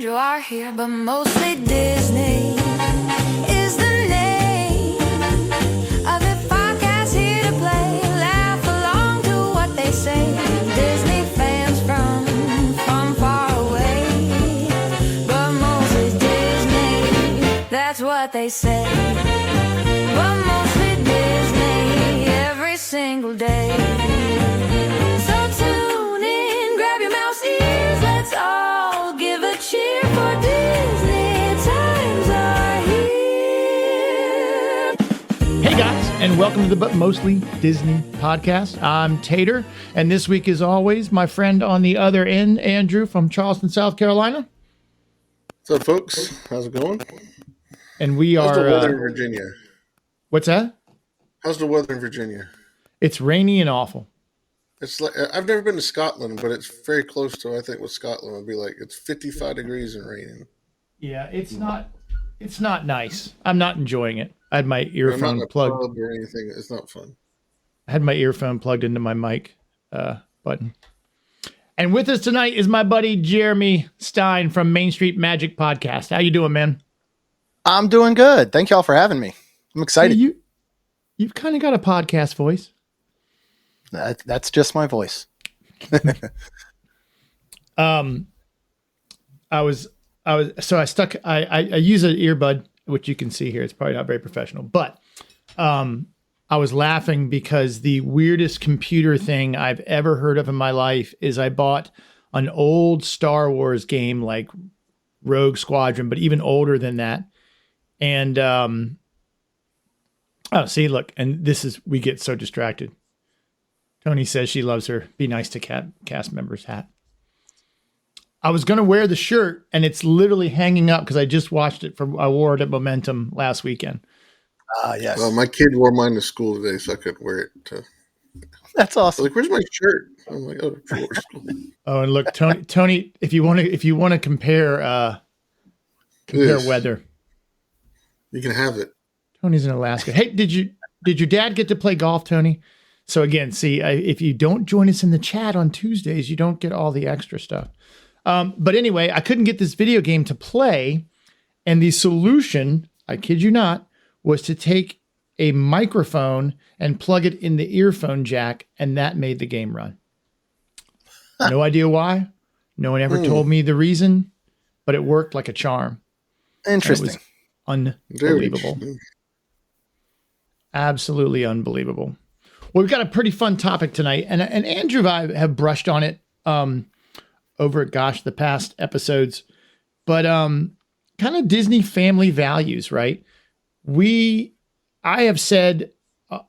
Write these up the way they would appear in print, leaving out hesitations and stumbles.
Andrew are here, but mostly Disney is the name of the podcast here to play. Laugh along to what they say. Disney fans from far away, but mostly Disney, that's what they say. But mostly Disney every single day. So tune in, grab your mouse ears, let's all give a cheer for Disney. Times are here. Hey guys, and welcome to the But Mostly Disney podcast. I'm Tater, and this week, as always, my friend on the other end, Andrew from Charleston, South Carolina. What's up, folks? How's it going? And we How's are. the weather in Virginia? What's that? How's the weather in Virginia? It's rainy and awful. It's like I've never been to Scotland, but it's very close to I think what Scotland would be like. It's 55 degrees and raining. Yeah, it's not nice. I'm not enjoying it. I had my I'm not earphone in a plugged. pub or anything. It's not fun. I had my earphone plugged into my mic button. And with us tonight is my buddy Jeremy Stein from Main Street Magic Podcast. How you doing, man? I'm doing good. Thank y'all for having me. I'm excited. Hey, you've kind of got a podcast voice. That's just my voice. I use an earbud, which you can see here. It's probably not very professional, but I was laughing because the weirdest computer thing I've ever heard of in my life is I bought an old Star Wars game like Rogue Squadron, but even older than that. And oh, see, look, and we get so distracted. Tony says she loves her Be Nice to cast members hat. I was going to wear the shirt, and it's literally hanging up because I just watched it. I wore it at Momentum last weekend. Yes. Well, my kid wore mine to school today, so I couldn't wear it. That's awesome. Like, where's my shirt? I'm like, oh, to school. Oh, and look, Tony, if you want to compare weather, you can have it. Tony's in Alaska. Hey, did your dad get to play golf, Tony? So again, see, if you don't join us in the chat on Tuesdays, you don't get all the extra stuff. But anyway, I couldn't get this video game to play. And the solution, I kid you not, was to take a microphone and plug it in the earphone jack. And that made the game run. No idea why. No one ever told me the reason, but it worked like a charm. Interesting. Unbelievable. Absolutely unbelievable. Well, we've got a pretty fun topic tonight, and Andrew and I have brushed on it over the past episodes, but kind of Disney family values, right? I have said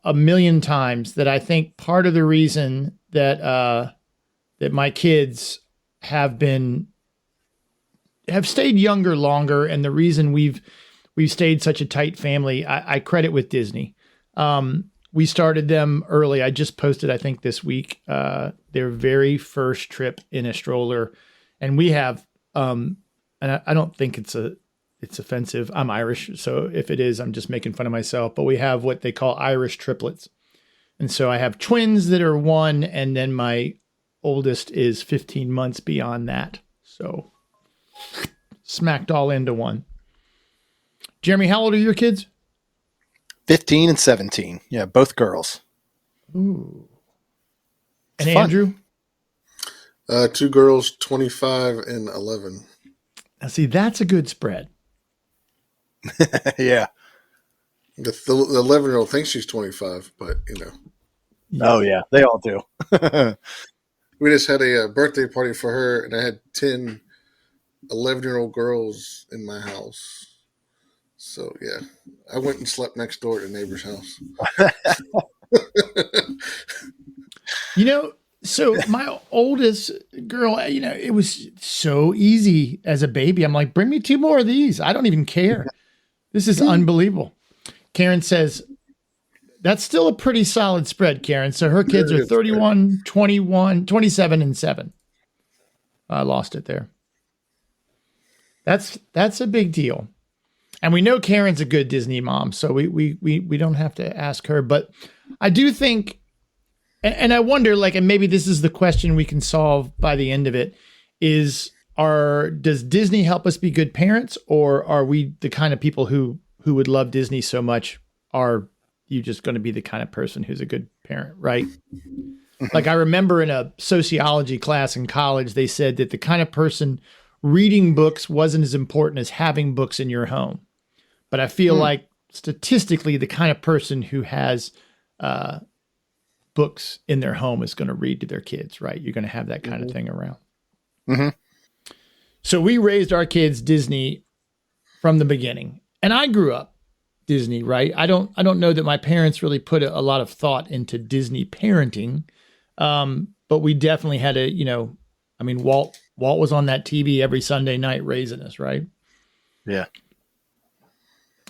a million times that I think part of the reason that that my kids have stayed younger longer, and the reason we've stayed such a tight family, I credit with Disney. We started them early. I just posted, I think this week, their very first trip in a stroller. And we have, and I don't think it's offensive. I'm Irish. So if it is, I'm just making fun of myself, but we have what they call Irish triplets. And so I have twins that are 1, and then my oldest is 15 months beyond that. So smacked all into one. Jeremy, how old are your kids? 15 and 17. Yeah, both girls. Ooh. And It's fun. Andrew? 2 girls, 25 and 11. Now, see, that's a good spread. Yeah. The 11-year-old thinks she's 25, but, Oh, yeah. They all do. we just had a birthday party for her, and I had 10 11-year-old girls in my house. So, yeah, I went and slept next door at a neighbor's house. So my oldest girl, it was so easy as a baby. I'm like, bring me 2 more of these. I don't even care. This is unbelievable. Karen says, that's still a pretty solid spread, Karen. So her kids are 31, 21, 27, and 7. I lost it there. That's a big deal. And we know Karen's a good Disney mom, so we don't have to ask her. But I do think, and I wonder, and maybe this is the question we can solve by the end of it, is does Disney help us be good parents, or are we the kind of people who would love Disney so much? Are you just going to be the kind of person who's a good parent, right? Like I remember in a sociology class in college, they said that the kind of person reading books wasn't as important as having books in your home. But I feel like statistically, the kind of person who has books in their home is going to read to their kids, right? You're going to have that kind of thing around. Mm-hmm. So we raised our kids Disney from the beginning, and I grew up Disney, right? I don't know that my parents really put a lot of thought into Disney parenting, but we definitely had Walt was on that TV every Sunday night raising us, right? Yeah.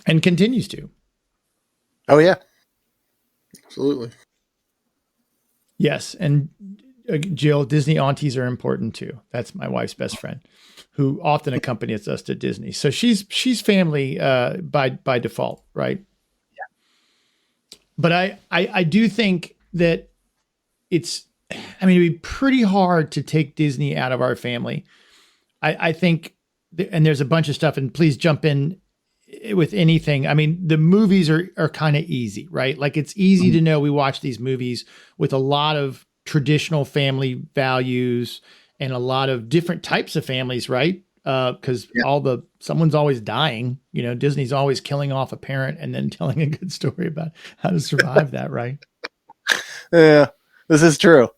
And continues to. Oh yeah. Absolutely. Yes, and Jill, Disney aunties are important too. That's my wife's best friend, who often accompanies us to Disney. So she's family by default, right? Yeah. But I do think that it'd be pretty hard to take Disney out of our family. I think, and there's a bunch of stuff, and please jump in with anything. I mean, the movies are kind of easy, right? Like it's easy to know we watch these movies with a lot of traditional family values and a lot of different types of families, right? Because someone's always dying. Disney's always killing off a parent and then telling a good story about how to survive that, right? Yeah, this is true.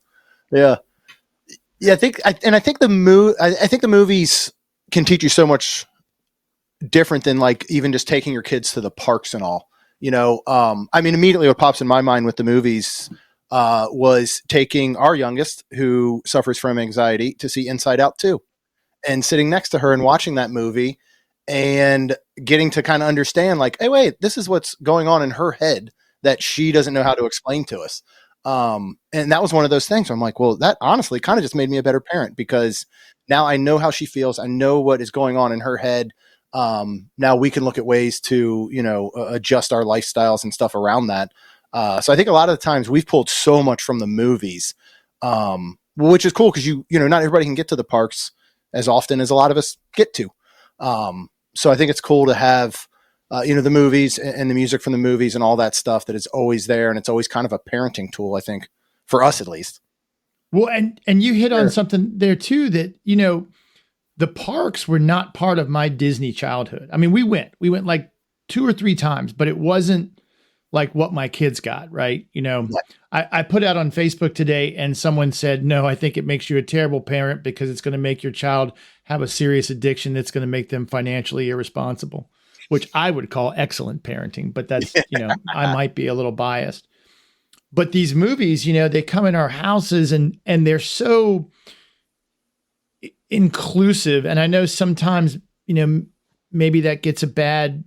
Yeah. I think the movies can teach you so much different than like even just taking your kids to the parks and all. Immediately what pops in my mind with the movies was taking our youngest, who suffers from anxiety, to see Inside Out 2, and sitting next to her and watching that movie and getting to kind of understand, like, hey, wait, this is what's going on in her head that she doesn't know how to explain to us. And that was one of those things where I'm like, well, that honestly kind of just made me a better parent, because now I know how she feels. I know what is going on in her head. Now we can look at ways to, adjust our lifestyles and stuff around that. So I think a lot of the times we've pulled so much from the movies, which is cool, because not everybody can get to the parks as often as a lot of us get to. So I think it's cool to have, the movies and the music from the movies and all that stuff that is always there. And it's always kind of a parenting tool, I think, for us at least. Well, and you hit on something there too, that, the parks were not part of my Disney childhood. I mean, we went like 2 or 3 times, but it wasn't like what my kids got, right? I put out on Facebook today and someone said, no, I think it makes you a terrible parent because it's going to make your child have a serious addiction that's going to make them financially irresponsible, which I would call excellent parenting. But that's, I might be a little biased. But these movies, they come in our houses and they're so inclusive. And I know sometimes, maybe that gets a bad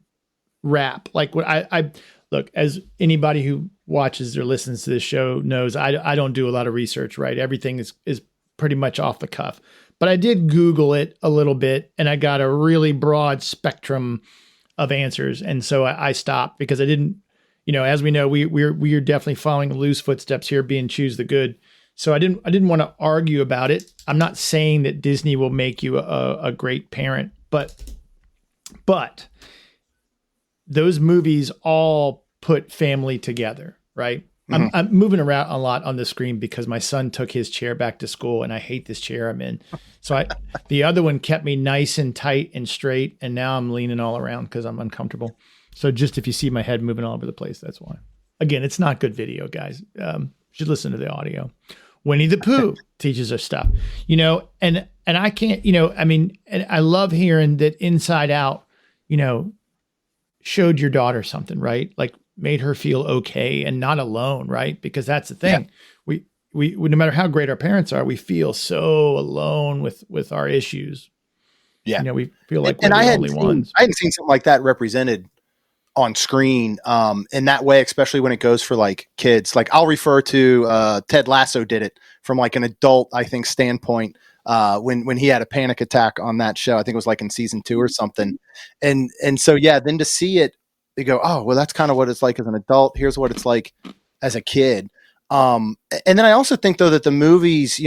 rap. Like what I look, as anybody who watches or listens to this show knows, I don't do a lot of research, right? Everything is pretty much off the cuff, but I did Google it a little bit and I got a really broad spectrum of answers. And so I stopped, because I didn't, as we know, we are definitely following loose footsteps here, being choose the good. So I didn't want to argue about it. I'm not saying that Disney will make you a great parent, but those movies all put family together, right? Mm-hmm. I'm moving around a lot on the screen because my son took his chair back to school and I hate this chair I'm in. So the other one kept me nice and tight and straight. And now I'm leaning all around because I'm uncomfortable. So just if you see my head moving all over the place, that's why. Again, it's not good video, guys. You should listen to the audio. Winnie the Pooh teaches us stuff, and I can't, and I love hearing that Inside Out, showed your daughter something, right? Like made her feel okay and not alone, right? Because that's the thing. Yeah. We no matter how great our parents are, we feel so alone with our issues. Yeah. We feel like we're the only ones. I hadn't seen something like that represented on screen in that way, especially when it goes for like kids. Like I'll refer to Ted Lasso did it from like an adult, I think, standpoint when he had a panic attack on that show. I think it was like in season 2 or something. And so, then to see it, they go, oh, well, that's kind of what it's like as an adult. Here's what it's like as a kid. And then I also think, though, that the movies,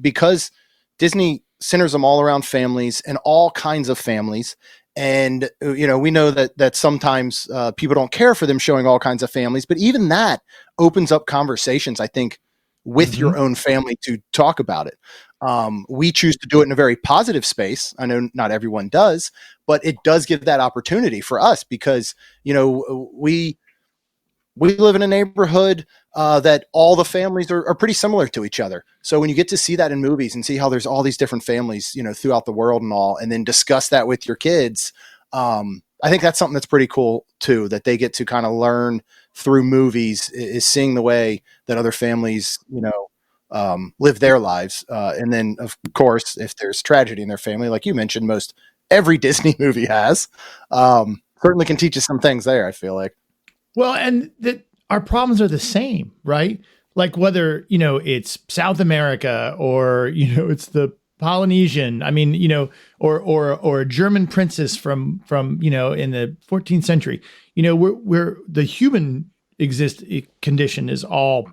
because Disney centers them all around families and all kinds of families. And, we know that sometimes people don't care for them showing all kinds of families, but even that opens up conversations, I think, with your own family to talk about it. We choose to do it in a very positive space. I know not everyone does, but it does give that opportunity for us because, we live in a neighborhood that all the families are pretty similar to each other. So when you get to see that in movies and see how there's all these different families, throughout the world and all, and then discuss that with your kids, I think that's something that's pretty cool too, that they get to kind of learn through movies is seeing the way that other families, live their lives. And then of course, if there's tragedy in their family, like you mentioned, most every Disney movie has, certainly can teach us some things there, I feel like. Well, and that our problems are the same, right? Like whether, it's South America or, it's the Polynesian, I mean, or a German princess from, in the 14th century, we're the human condition is all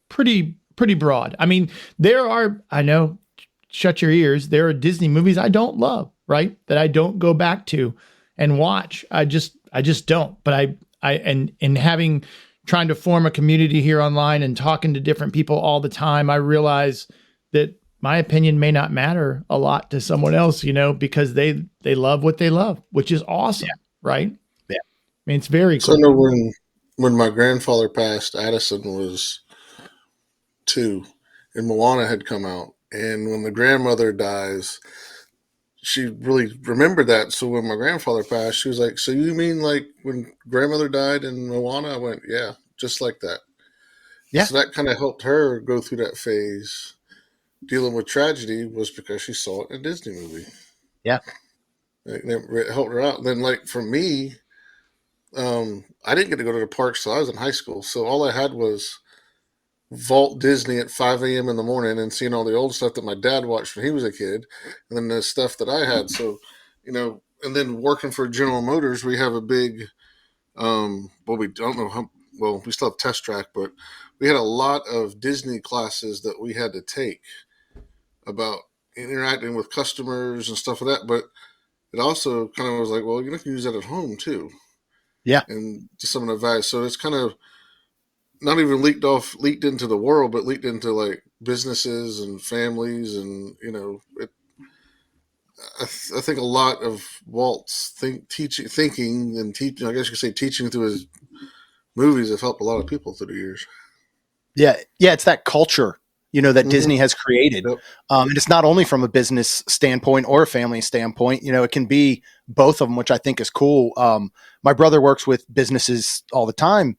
pretty broad. I mean, I know, shut your ears. There are Disney movies I don't love, right? That I don't go back to and watch. I just don't, but trying to form a community here online and talking to different people all the time, I realize that my opinion may not matter a lot to someone else, because they love what they love, which is awesome. Yeah. Right. Yeah. I mean, it's very cool. So I know when my grandfather passed, Addison was 2 and Moana had come out. And when the grandmother dies, she really remembered that. So when my grandfather passed, she was like, so you mean like when grandmother died in Moana? I went, yeah, just like that. Yeah. So that kind of helped her go through that phase. Dealing with tragedy was because she saw it in a Disney movie. Yeah. It helped her out. And then like for me, I didn't get to go to the parks till I was in high school. So all I had was Vault Disney at 5 a.m. in the morning and seeing all the old stuff that my dad watched when he was a kid, and then the stuff that I had. So, and then working for General Motors, we have a big, we don't know how, we still have Test Track, but we had a lot of Disney classes that we had to take about interacting with customers and stuff like that. But it also kind of was like, well, you can use that at home too. Yeah. And just some of the values. So it's kind of not even leaked into the world, but leaked into like businesses and families. And, I think a lot of Walt's thinking and teaching, I guess you could say teaching through his movies have helped a lot of people through the years. Yeah. Yeah. It's that culture, that Disney has created. Yep. And it's not only from a business standpoint or a family standpoint, it can be both of them, which I think is cool. My brother works with businesses all the time,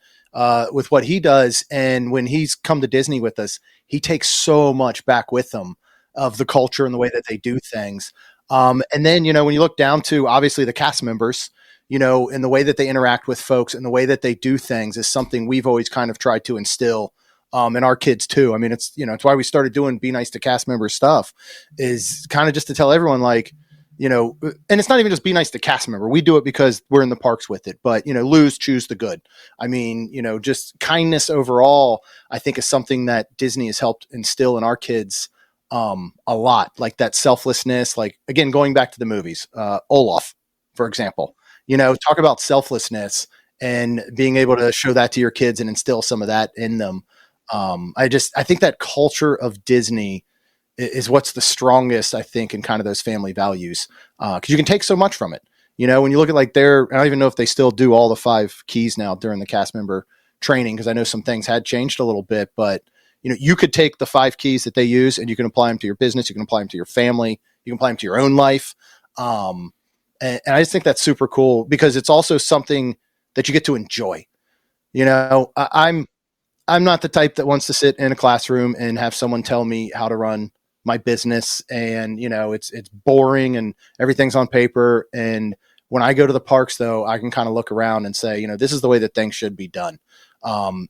with what he does. And when he's come to Disney with us, he takes so much back with him of the culture and the way that they do things. And then, when you look down to obviously the cast members, and the way that they interact with folks and the way that they do things is something we've always kind of tried to instill in our kids too. I mean, it's, it's why we started doing Be Nice to Cast Members stuff, is kind of just to tell everyone like, and it's not even just be nice to cast member. We do it because we're in the parks with it, but lose, choose the good. I mean, just kindness overall, I think is something that Disney has helped instill in our kids a lot, like that selflessness, like again, going back to the movies, Olaf, for example, talk about selflessness and being able to show that to your kids and instill some of that in them. I think that culture of Disney is what's the strongest, I think, in kind of those family values. Cause you can take so much from it. When you look at like I don't even know if they still do all the 5 keys now during the cast member training. Cause I know some things had changed a little bit, but you could take the 5 keys that they use and you can apply them to your business. You can apply them to your family. You can apply them to your own life. And I just think that's super cool because it's also something that you get to enjoy. I'm not the type that wants to sit in a classroom and have someone tell me how to run my business. And, it's boring and everything's on paper. And when I go to the parks though, I can kind of look around and say, this is the way that things should be done.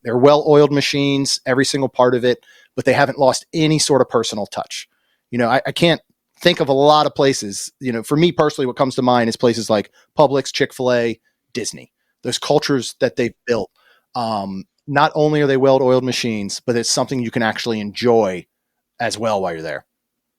They're well-oiled machines, every single part of it, but they haven't lost any sort of personal touch. I can't think of a lot of places, for me personally, what comes to mind is places like Publix, Chick-fil-A, Disney, those cultures that they've built. Not only are they well-oiled machines, but it's something you can actually enjoy as well while you're there.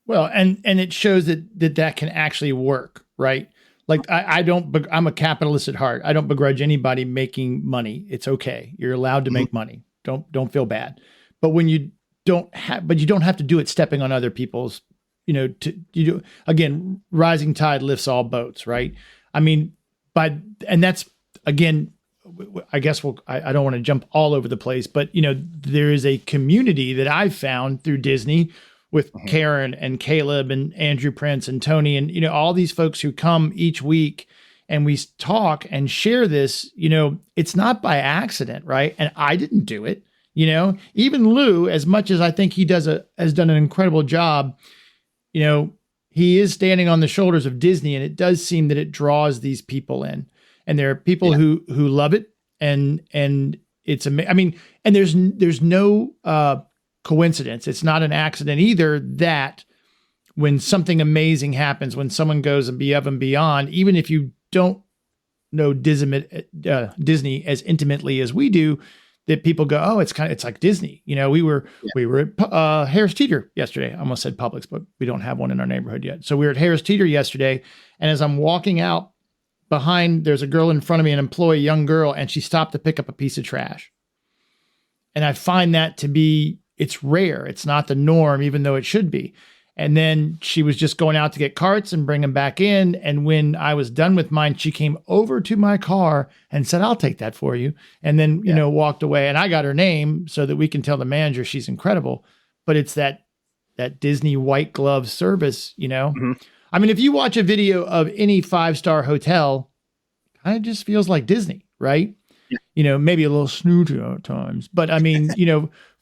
Well, and it shows that can actually work, right? Like I'm a capitalist at heart. I don't begrudge anybody making money. It's okay. You're allowed to make money. Don't feel bad. But when you you don't have to do it stepping on other people's, again, rising tide lifts all boats, right? I mean, and that's again, I guess I don't want to jump all over the place, but there is a community that I've found through Disney with Karen and Caleb and Andrew Prince and Tony and, all these folks who come each week and we talk and share this, it's not by accident, right? And I didn't do it, even Lou, as much as I think he has done an incredible job, he is standing on the shoulders of Disney, and it does seem that it draws these people in, and there are people who love it. And it's amazing. And there's no, coincidence. It's not an accident either that when something amazing happens, when someone goes above and beyond, even if you don't know Disney as intimately as we do, that people go, oh, it's like Disney. We were at Harris Teeter yesterday. I almost said Publix, but we don't have one in our neighborhood yet. So we were at Harris Teeter yesterday. And as I'm walking out behind, there's a girl in front of me, an employee, young girl, and she stopped to pick up a piece of trash. And I find that to be, it's rare. It's not the norm, even though it should be. And then she was just going out to get carts and bring them back in. And when I was done with mine, she came over to my car and said, I'll take that for you. And then, walked away. And I got her name so that we can tell the manager she's incredible. But it's that Disney white glove service, Mm-hmm. I mean, if you watch a video of any 5-star hotel, kind of just feels like Disney, right? Maybe a little snooty at times, but I mean,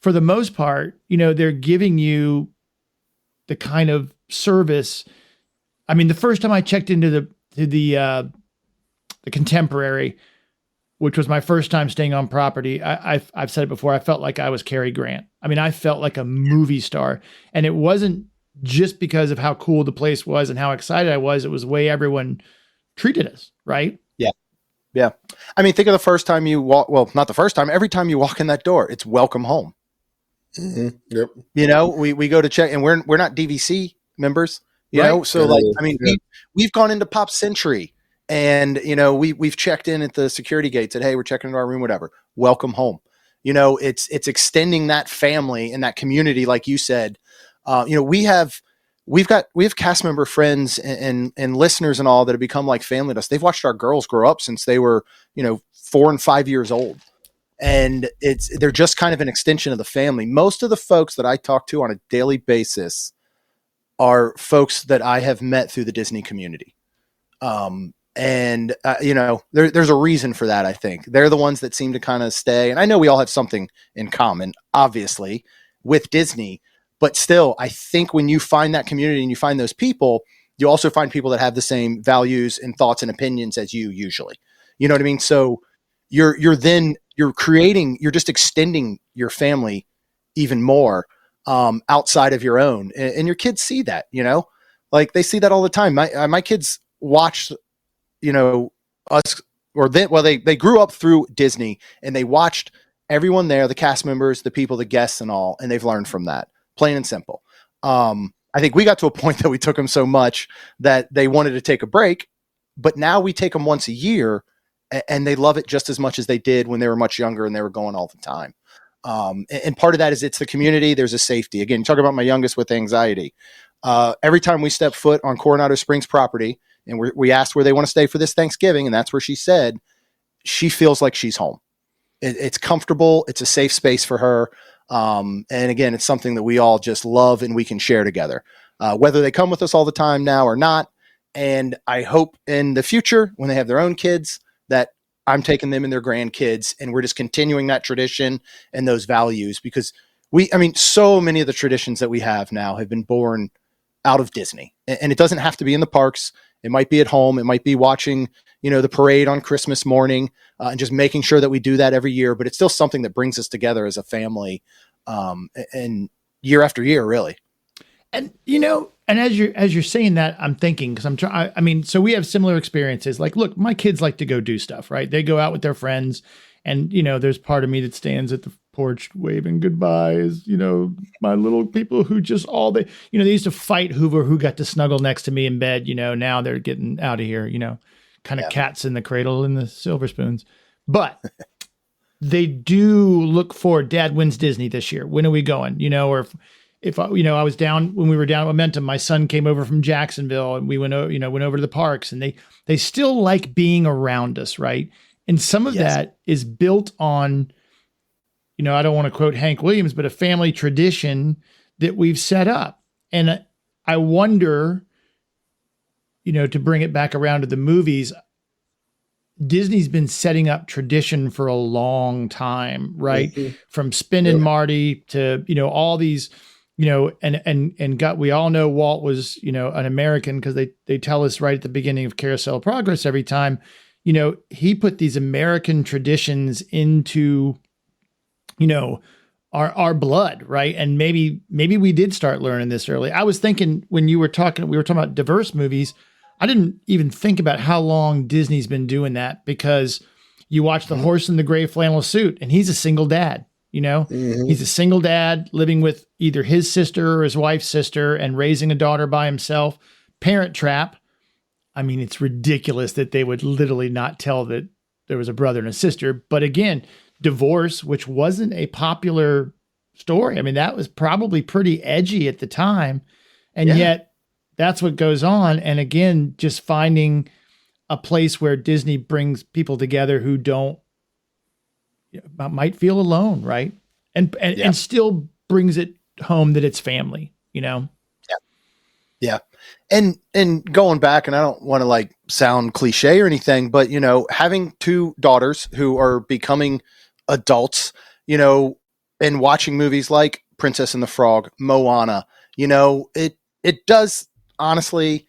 for the most part, they're giving you the kind of service. I mean, the first time I checked into the Contemporary, which was my first time staying on property, I've said it before, I felt like I was Cary Grant. I mean, I felt like a movie star, and it wasn't just because of how cool the place was and how excited I was. It was the way everyone treated us, right? Yeah. I mean, think of the first time you walk. Well, not the first time. Every time you walk in that door, it's welcome home. Mm-hmm. Yep. We go to check, and we're not DVC members. So we've gone into Pop Century, and we've checked in at the security gate. Said, hey, we're checking into our room, whatever. Welcome home. It's extending that family and that community, like you said. We have cast member friends and listeners and all that have become like family to us. They've watched our girls grow up since they were, 4 and 5 years old. And they're just kind of an extension of the family. Most of the folks that I talk to on a daily basis are folks that I have met through the Disney community. There's a reason for that. I think they're the ones that seem to kind of stay. And I know we all have something in common, obviously, with Disney. But still, I think when you find that community and you find those people, you also find people that have the same values and thoughts and opinions as you usually. You know what I mean? So you're just extending your family even more outside of your own. And your kids see that, like they see that all the time. My kids watch, us, they grew up through Disney, and they watched everyone there, the cast members, the people, the guests and all, and they've learned from that. Plain and simple. I think we got to a point that we took them so much that they wanted to take a break, but now we take them once a year, and they love it just as much as they did when they were much younger and they were going all the time. And part of that is it's the community. There's a safety. Again, talk about my youngest with anxiety. Every time we step foot on Coronado Springs property, and we asked where they want to stay for this Thanksgiving, and that's where she said she feels like she's home. It's comfortable. It's a safe space for her. And again, it's something that we all just love and we can share together, whether they come with us all the time now or not. And I hope in the future, when they have their own kids, that I'm taking them and their grandkids, and we're just continuing that tradition and those values, because so many of the traditions that we have now have been born out of Disney, and it doesn't have to be in the parks. It might be at home. It might be watching, the parade on Christmas morning, and just making sure that we do that every year, but it's still something that brings us together as a family, and year after year, really. And, and as you're saying that, I'm thinking, because so we have similar experiences. Like, look, my kids like to go do stuff, right? They go out with their friends, and, there's part of me that stands at porch waving goodbyes, my little people who just they used to fight Hoover who got to snuggle next to me in bed, now they're getting out of here, kind of cats in the cradle and the silver spoons. But they do look forward. Dad, when's Disney this year? When are we going? Or if I was down when we were down at Momentum, my son came over from Jacksonville and we went over to the parks, and they still like being around us. Right. And some of that is built on, I don't want to quote Hank Williams, but a family tradition that we've set up. And I wonder, to bring it back around to the movies, Disney's been setting up tradition for a long time, right? Mm-hmm. From Spin and Marty to, all these, we all know Walt was, an American because they tell us right at the beginning of Carousel of Progress every time, he put these American traditions into, our blood, right? And maybe we did start learning this early. I was thinking when we were talking about diverse movies, I didn't even think about how long Disney's been doing that, because you watch The Horse in the Gray Flannel Suit and he's a single dad, he's a single dad living with either his sister or his wife's sister and raising a daughter by himself. Parent Trap. I mean, it's ridiculous that they would literally not tell that there was a brother and a sister. But again, Divorce, which wasn't a popular story. I mean, that was probably pretty edgy at the time. And yet that's what goes on. And again, just finding a place where Disney brings people together who might feel alone, right? And still brings it home that it's family, Yeah. And going back, and I don't want to sound cliche or anything, but having two daughters who are becoming adults, and watching movies like Princess and the Frog, Moana, it does, honestly,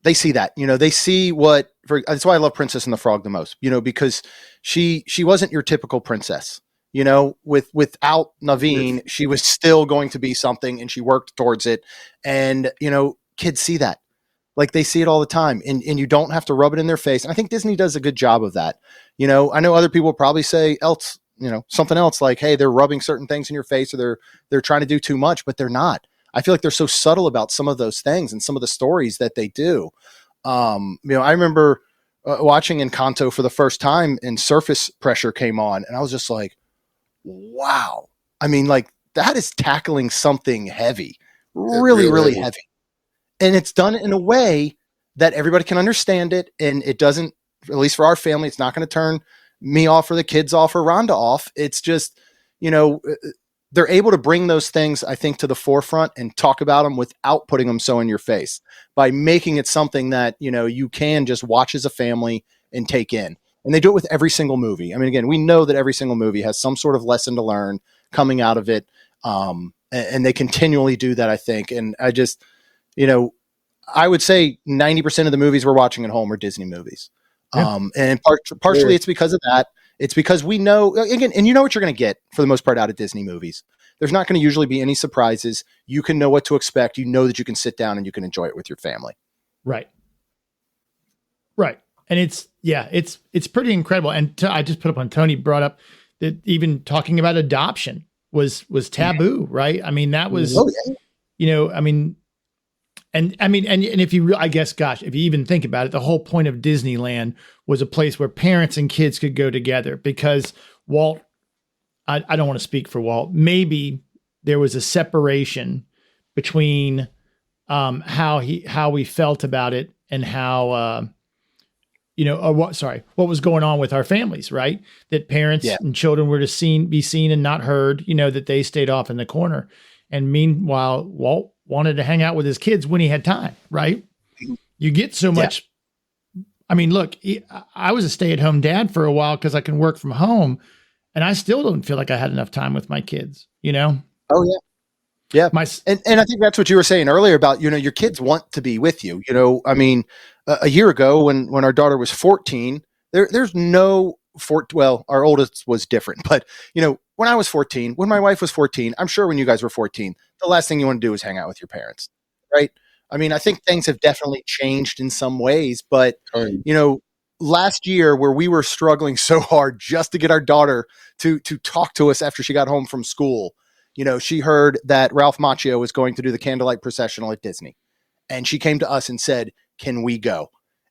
they see that, they see that's why I love Princess and the Frog the most, because she wasn't your typical princess, without Naveen, she was still going to be something and she worked towards it. And, kids see that. They see it all the time, and you don't have to rub it in their face. And I think Disney does a good job of that. I know other people probably say something else like, hey, they're rubbing certain things in your face, or they're trying to do too much, but they're not. I feel like they're so subtle about some of those things and some of the stories that they do. I remember watching Encanto for the first time and Surface Pressure came on, and I was just like, wow. I mean, that is tackling something heavy, really, really heavy. And it's done in a way that everybody can understand it. And it doesn't, at least for our family, it's not going to turn me off or the kids off or Rhonda off. It's just, they're able to bring those things, I think, to the forefront and talk about them without putting them so in your face, by making it something that, you can just watch as a family and take in. And they do it with every single movie. I mean, again, we know that every single movie has some sort of lesson to learn coming out of it. And they continually do that, I think. And I just, I would say 90% of the movies we're watching at home are Disney movies. Yeah. And partially it's because of that. It's because we know, again, and you know what you're going to get for the most part out of Disney movies. There's not going to usually be any surprises. You can know what to expect. You know that you can sit down and you can enjoy it with your family. Right. Right. And it's pretty incredible. And I just put up on Tony brought up that even talking about adoption was taboo, right? I mean, that was, And if you, I guess, gosh, if you even think about it, the whole point of Disneyland was a place where parents and kids could go together, because Walt, I don't want to speak for Walt. Maybe there was a separation between how we felt about it and how, what was going on with our families, right? That parents and children were to be seen and not heard, that they stayed off in the corner. And meanwhile, Walt wanted to hang out with his kids when he had time, right? You get so much. I mean, look, I was a stay-at-home dad for a while because I can work from home, and I still don't feel like I had enough time with my kids, Oh, yeah. Yeah. And I think that's what you were saying earlier about, your kids want to be with you. I mean, a year ago when our daughter was 14, there's no our oldest was different, but when I was 14, when my wife was 14, I'm sure when you guys were 14, the last thing you want to do is hang out with your parents, right? I mean, I think things have definitely changed in some ways, but last year where we were struggling so hard just to get our daughter to talk to us after she got home from school. She heard that Ralph Macchio was going to do the candlelight processional at Disney. And she came to us and said, "Can we go?"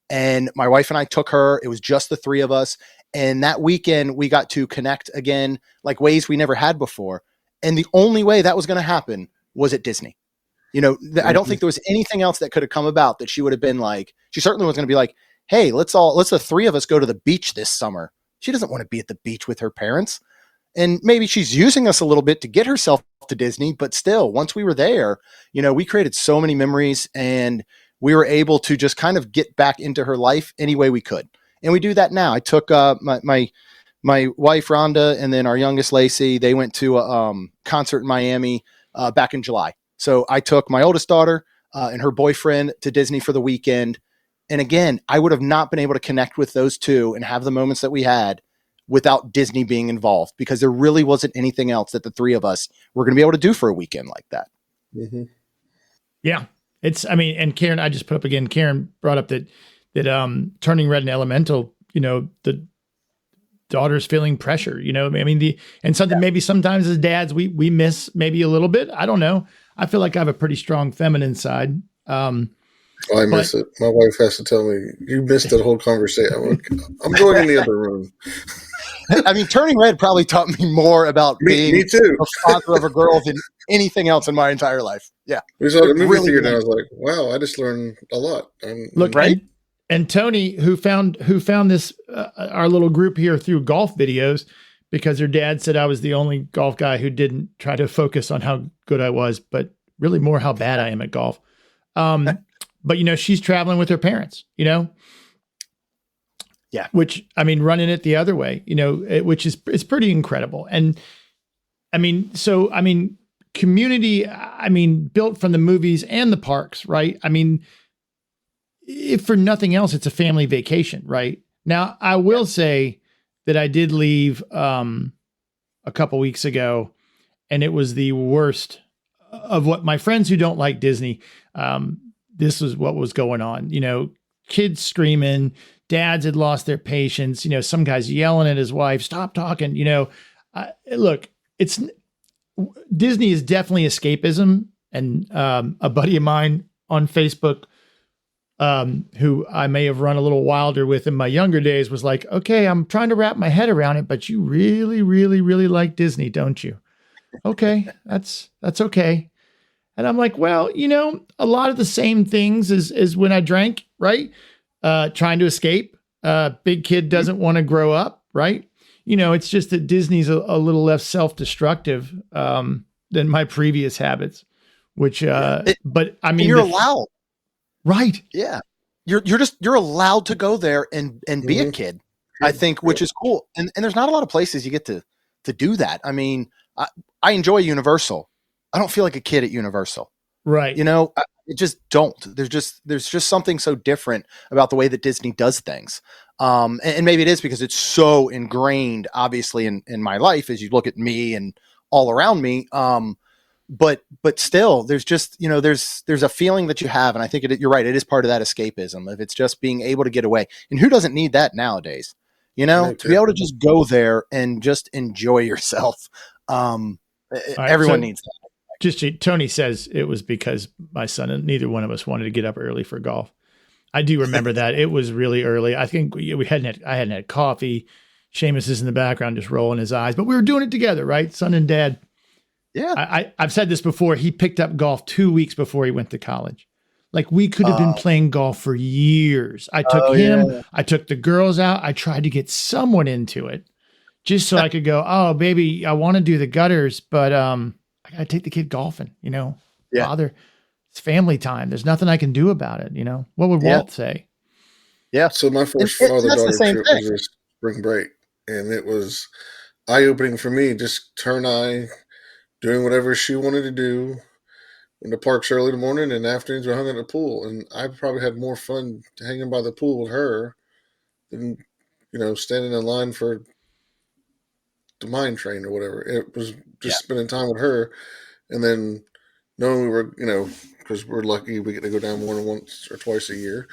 And my wife and I took her. It was just the three of us. And that weekend we got to connect again, like ways we never had before. And the only way that was going to happen was at Disney. I don't think there was anything else that could have come about that she would have been like, she certainly was going to be like, "Hey, let's the three of us go to the beach this summer." She doesn't want to be at the beach with her parents. And maybe she's using us a little bit to get herself to Disney, but still, once we were there, we created so many memories, and we were able to just kind of get back into her life any way we could. And we do that now. I took my wife, Rhonda, and then our youngest, Lacey. They went to a concert in Miami back in July. So I took my oldest daughter and her boyfriend to Disney for the weekend. And again, I would have not been able to connect with those two and have the moments that we had without Disney being involved, because there really wasn't anything else that the three of us were going to be able to do for a weekend like that. Mm-hmm. Yeah. And Karen, I just put up again, Karen brought up that Turning Red and Elemental, the daughter's feeling pressure, maybe sometimes as dads, we miss maybe a little bit. I don't know. I feel like I have a pretty strong feminine side. I miss it. My wife has to tell me, "You missed that whole conversation." I'm like, "I'm going in the other room." Turning Red probably taught me more about being me too. a father of a girl than anything else in my entire life. Yeah. We saw the movie really theater, and I was like, "Wow, I just learned a lot." Look, right? And Tony, who found this our little group here through golf videos, because her dad said I was the only golf guy who didn't try to focus on how good I was, but really more how bad I am at golf. But she's traveling with her parents, Yeah. Which, running it the other way, which is, it's pretty incredible. And community, built from the movies and the parks, right? If for nothing else, it's a family vacation, right? Now, I will say that I did leave a couple weeks ago, and it was the worst of what my friends who don't like Disney, this was what was going on. Kids screaming, dads had lost their patience, some guys yelling at his wife, "Stop talking." Look, Disney is definitely escapism. And a buddy of mine on Facebook, who I may have run a little wilder with in my younger days, was like, "Okay, I'm trying to wrap my head around it, but you really, really, really like Disney, don't you?" Okay, that's okay. And I'm like, well, a lot of the same things as when I drank, right? Trying to escape. Big kid doesn't want to grow up, right? It's just that Disney's a little less self-destructive than my previous habits, which, but you're allowed. Right. Yeah. You're allowed to go there and be a kid, I think, which is cool. And there's not a lot of places you get to do that. I enjoy Universal. I don't feel like a kid at Universal. Right. I just don't. There's just something so different about the way that Disney does things. And maybe it is because it's so ingrained, obviously, in my life as you look at me and all around me. But still, there's just, there's a feeling that you have. And I think you're right. It is part of that escapism, if it's just being able to get away. And who doesn't need that nowadays? To be able to just go there and just enjoy yourself. Everyone needs that. Tony says it was because my son and neither one of us wanted to get up early for golf. I do remember that. It was really early. I think I hadn't had coffee. Seamus is in the background just rolling his eyes, but we were doing it together, right? Son and dad. Yeah. I've said this before. He picked up golf 2 weeks before he went to college. Like, we could have been playing golf for years. I took him. Yeah. I took the girls out. I tried to get someone into it just so I could go, "Oh, baby, I want to do the gutters, but I got to take the kid golfing, Father, it's family time. There's nothing I can do about it. What would Walt say?" Yeah. So my first father-daughter trip was a spring break, and it was eye-opening for me. Just her and I doing whatever she wanted to do in the parks early in the morning, and afternoons we hung at the pool. And I probably had more fun hanging by the pool with her than, standing in line for the mine train or whatever. It was just spending time with her, and then knowing we were, because we're lucky we get to go down more than once or twice a year,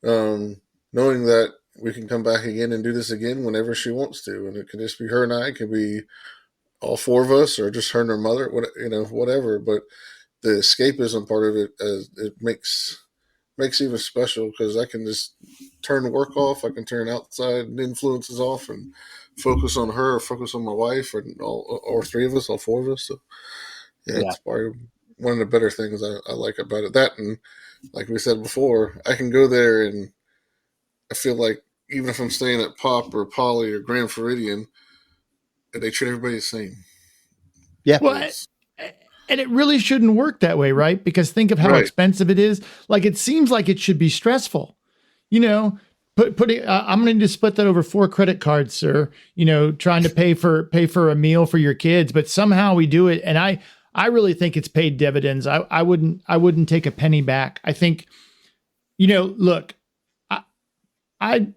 knowing that we can come back again and do this again whenever she wants to, and it could just be her and I. It could be all four of us, or just her and her mother. Whatever. But the escapism part of it, it makes even special because I can just turn the work off. I can turn outside influences off and focus on her, or focus on my wife, or three of us, all four of us. So yeah, it's part of one of the better things I like about it. That, and like we said before, I can go there and I feel like even if I'm staying at Pop or Poly or Grand Floridian, they treat everybody the same. Yeah. Well, and it really shouldn't work that way, right? Because think of how expensive it is. Like, it seems like it should be stressful. You know, I'm going to split that over 4 credit cards, sir. You know, trying to pay for a meal for your kids, but somehow we do it. And I really think it's paid dividends. I wouldn't take a penny back. I think, you know, look, I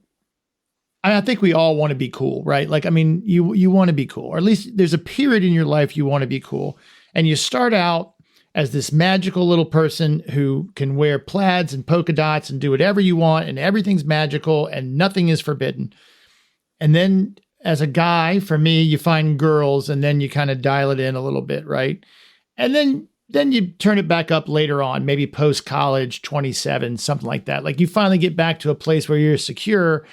think we all want to be cool, right? Like, I mean, you want to be cool, or at least there's a period in your life you want to be cool. And you start out as this magical little person who can wear plaids and polka dots and do whatever you want, and everything's magical and nothing is forbidden. And then as a guy, for me, you find girls and then you kind of dial it in a little bit, right? And then you turn it back up later on, maybe post-college, 27, something like that. Like, you finally get back to a place where you're secure.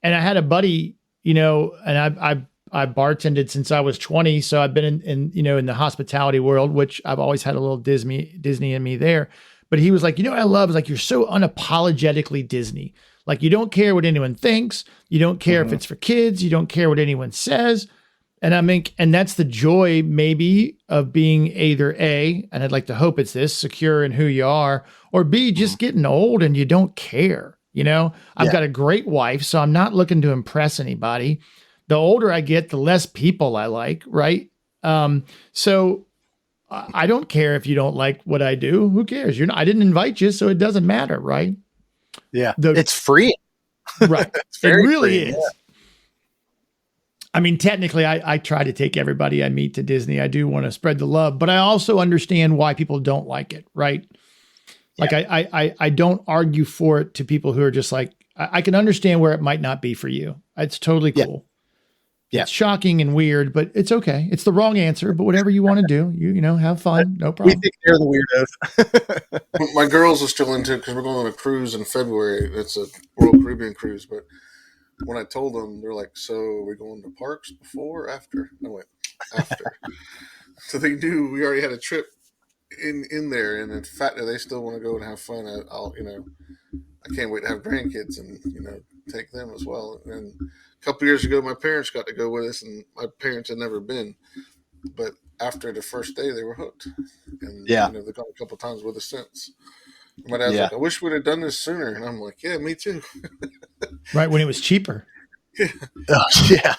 And I had a buddy, you know, and I bartended since I was 20. So I've been in the hospitality world, which I've always had a little Disney in me there. But he was like, you know what I love is, like, you're so unapologetically Disney. Like, you don't care what anyone thinks. You don't care if it's for kids. You don't care what anyone says. And and that's the joy maybe of being either A, and I'd like to hope it's this, secure in who you are, or B, just getting old and you don't care. You know, I've got a great wife, so I'm not looking to impress anybody. The older I get, the less people I like, right? So I don't care if you don't like what I do. Who cares? I didn't invite you, so it doesn't matter, right? Yeah, it's free. Right. It really free, is. Yeah. I mean, technically, I try to take everybody I meet to Disney. I do want to spread the love, but I also understand why people don't like it, right? Like, I don't argue for it to people who are just like, I can understand where it might not be for you. It's totally cool. Yeah. It's shocking and weird, but it's okay. It's the wrong answer, but whatever you want to do, you know, have fun. No problem. We think they're the weirdos. My girls are still into it because we're going on a cruise in February. It's a Royal Caribbean cruise. But when I told them, they're like, so are we going to parks before or after? I went, after. So they knew we already had a trip in there, and in fact that they still want to go and have fun. I can't wait to have grandkids and, you know, take them as well. And a couple years ago, my parents got to go with us, and my parents had never been, but after the first day, they were hooked. And you know, they've gone a couple times with us since. My dad's like, I wish we'd have done this sooner, and I'm like, yeah, me too. Right, when it was cheaper. Yeah.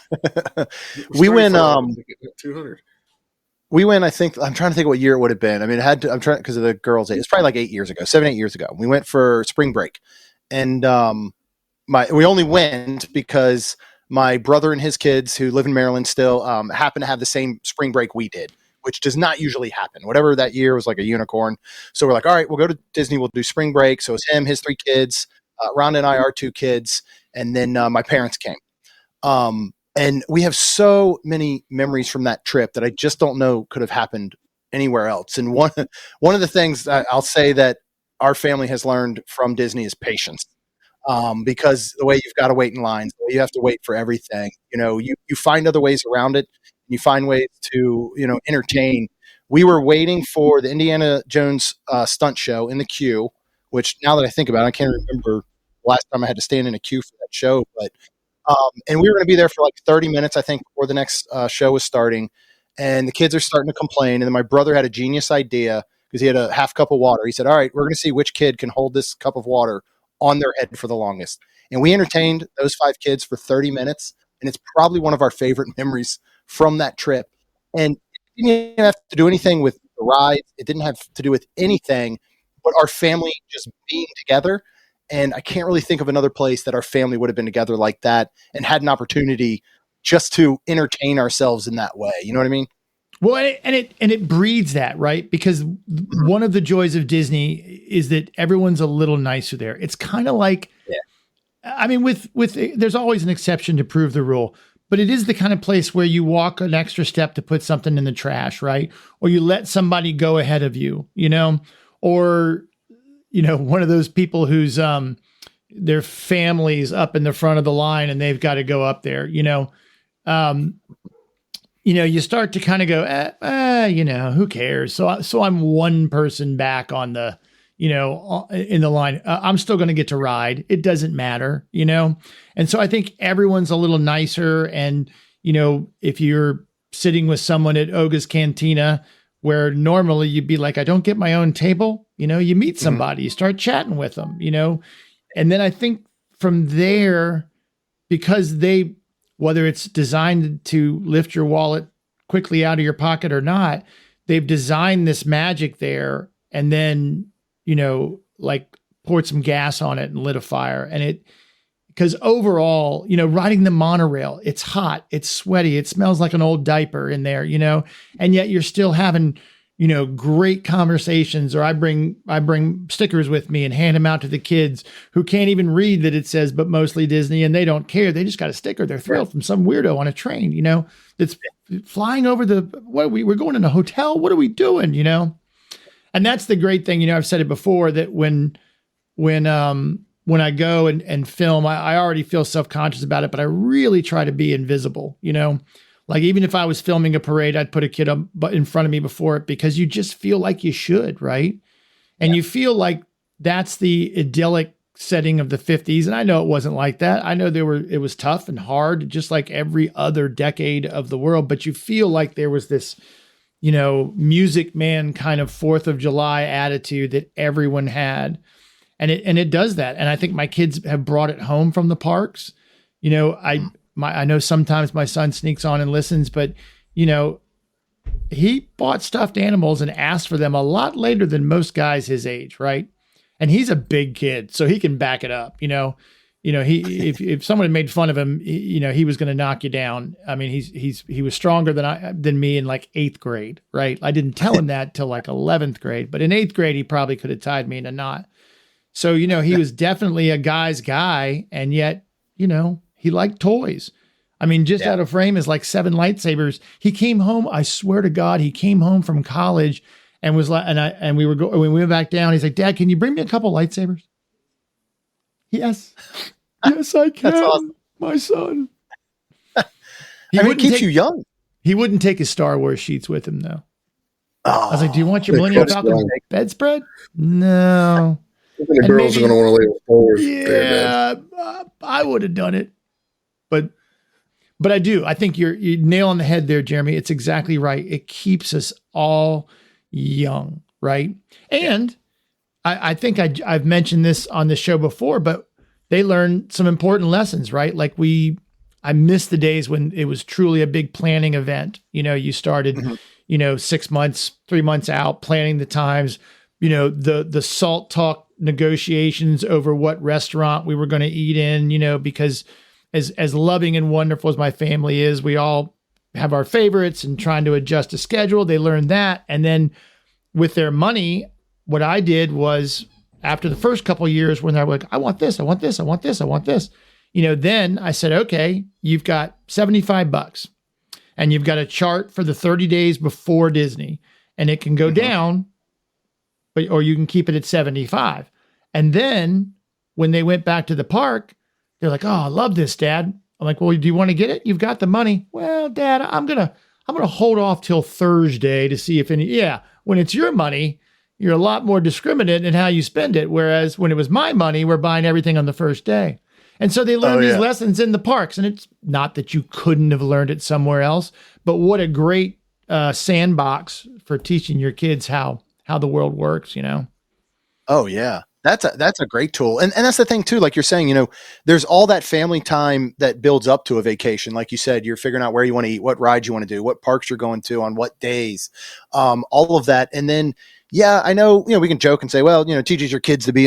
We went 200. We went, I think, I'm trying to think what year it would have been. I mean, I'm trying, because of the girls' age. It's probably like 8 years ago, 7, 8 years ago. We went for spring break. And we only went because my brother and his kids, who live in Maryland still, happened to have the same spring break we did, which does not usually happen. Whatever that year was, like a unicorn. So we're like, all right, we'll go to Disney. We'll do spring break. So it's him, his 3 kids, Rhonda and I, our 2 kids. And then my parents came. And we have so many memories from that trip that I just don't know could have happened anywhere else. And one of the things I'll say that our family has learned from Disney is patience, because the way you've got to wait in lines, the way you have to wait for everything, you know, you find other ways around it. And you find ways to, you know, entertain. We were waiting for the Indiana Jones stunt show in the queue, which now that I think about it, I can't remember the last time I had to stand in a queue for that show, but and we were going to be there for like 30 minutes, I think, before the next show was starting. And the kids are starting to complain. And then my brother had a genius idea because he had a half cup of water. He said, all right, we're going to see which kid can hold this cup of water on their head for the longest. And we entertained those 5 kids for 30 minutes. And it's probably one of our favorite memories from that trip. And it didn't have to do anything with the rides. It didn't have to do with anything but our family just being together. And I can't really think of another place that our family would have been together like that and had an opportunity just to entertain ourselves in that way. You know what I mean? Well, and it breeds that, right? Because one of the joys of Disney is that everyone's a little nicer there. It's kind of like, I mean, with there's always an exception to prove the rule, but it is the kind of place where you walk an extra step to put something in the trash, right? Or you let somebody go ahead of you, or one of those people who's their family's up in the front of the line and they've got to go up there, you start to kind of go, who cares? So I'm one person back on the, in the line. I'm still going to get to ride. It doesn't matter, And so I think everyone's a little nicer. And, if you're sitting with someone at Oga's Cantina, where normally you'd be like, I don't get my own table, you meet somebody, you start chatting with them, and then I think from there, because whether it's designed to lift your wallet quickly out of your pocket or not, they've designed this magic there and then, like poured some gas on it and lit a fire. And because overall, riding the monorail, it's hot, it's sweaty, it smells like an old diaper in there, and yet you're still having, great conversations. Or I bring stickers with me and hand them out to the kids who can't even read that it says, but mostly Disney, and they don't care. They just got a sticker. They're thrilled from some weirdo on a train, that's flying over we're going in a hotel. What are we doing? And that's the great thing. I've said it before that when I go and film, I already feel self-conscious about it, but I really try to be invisible, Like even if I was filming a parade, I'd put a kid up in front of me before it, because you just feel like you should, right? And you feel like that's the idyllic setting of the 50s. And I know it wasn't like that. I know it was tough and hard, just like every other decade of the world, but you feel like there was this, Music Man kind of 4th of July attitude that everyone had. And it does that. And I think my kids have brought it home from the parks. I know sometimes my son sneaks on and listens, but he bought stuffed animals and asked for them a lot later than most guys his age. Right. And he's a big kid, so he can back it up. If someone had made fun of him, he was going to knock you down. I mean, he was stronger than me in like 8th grade. Right. I didn't tell him that till like 11th grade, but in 8th grade, he probably could have tied me in a knot. So, he was definitely a guy's guy, and yet, he liked toys. I mean, just out of frame is like 7 lightsabers. He came home. I swear to God, he came home from college and was like, when we went back down, he's like, Dad, can you bring me a couple lightsabers? Yes. Yes, I can. That's awesome. My son. It keeps you young. He wouldn't take his Star Wars sheets with him though. I was like, do you want your Millennium Falcon bedspread? No. The girls are going to want to lay with Wars. Yeah, I would have done it. But I do. I think you nail on the head there, Jeremy. It's exactly right. It keeps us all young, right? And I think I've mentioned this on the show before, but they learn some important lessons, right? Like I miss the days when it was truly a big planning event. You started, 6 months, 3 months out, planning the times, the salt talk negotiations over what restaurant we were going to eat in, because as loving and wonderful as my family is, we all have our favorites and trying to adjust a schedule. They learned that. And then with their money, what I did was, after the first couple of years when they're like, I want this, I want this, I want this, I want this, then I said, okay, you've got $75 and you've got a chart for the 30 days before Disney, and it can go down, or you can keep it at 75. And then when they went back to the park, they're like, oh, I love this, Dad. I'm like, well, do you want to get it? You've got the money. Well, Dad, I'm going to hold off till Thursday to see if when it's your money, you're a lot more discriminate in how you spend it. Whereas when it was my money, we're buying everything on the first day. And so they learn these lessons in the parks. And it's not that you couldn't have learned it somewhere else, but what a great sandbox for teaching your kids how the world works, Oh yeah. That's a great tool. And that's the thing too, like you're saying, there's all that family time that builds up to a vacation. Like you said, you're figuring out where you want to eat, what rides you want to do, what parks you're going to on what days, all of that. And then, I know, we can joke and say, well, teaches your kids to be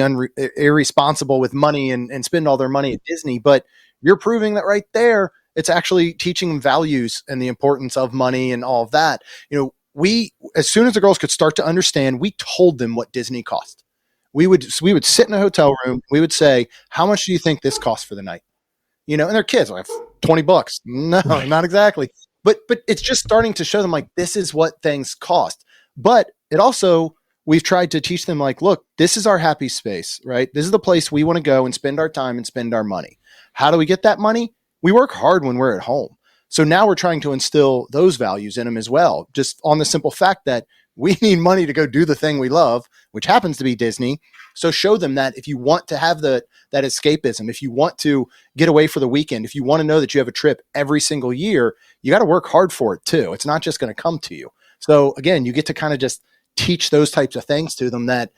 irresponsible with money and spend all their money at Disney, but you're proving that right there. It's actually teaching them values and the importance of money and all of that. We, as soon as the girls could start to understand, we told them what Disney cost. we would sit in a hotel room. We would say, how much do you think this costs for the night? You know, and their kids are like $20. No, not exactly. But it's just starting to show them like, this is what things cost. But it also, we've tried to teach them like, look, this is our happy space, right? This is the place we want to go and spend our time and spend our money. How do we get that money? We work hard when we're at home. So now we're trying to instill those values in them as well, just on the simple fact that we need money to go do the thing we love, which happens to be Disney. So show them that if you want to have that escapism, if you want to get away for the weekend, if you want to know that you have a trip every single year, you got to work hard for it too. It's not just going to come to you. So again, you get to kind of just teach those types of things to them that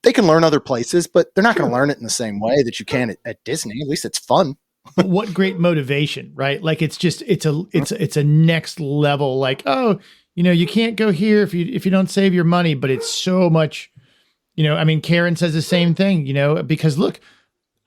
they can learn other places, but they're not going to learn it in the same way that you can at Disney. At least it's fun. What great motivation, right? Like it's a next level. Like, oh, you know, you can't go here if you don't save your money, but it's so much, you know, I mean, Karen says the same thing, you know, because look,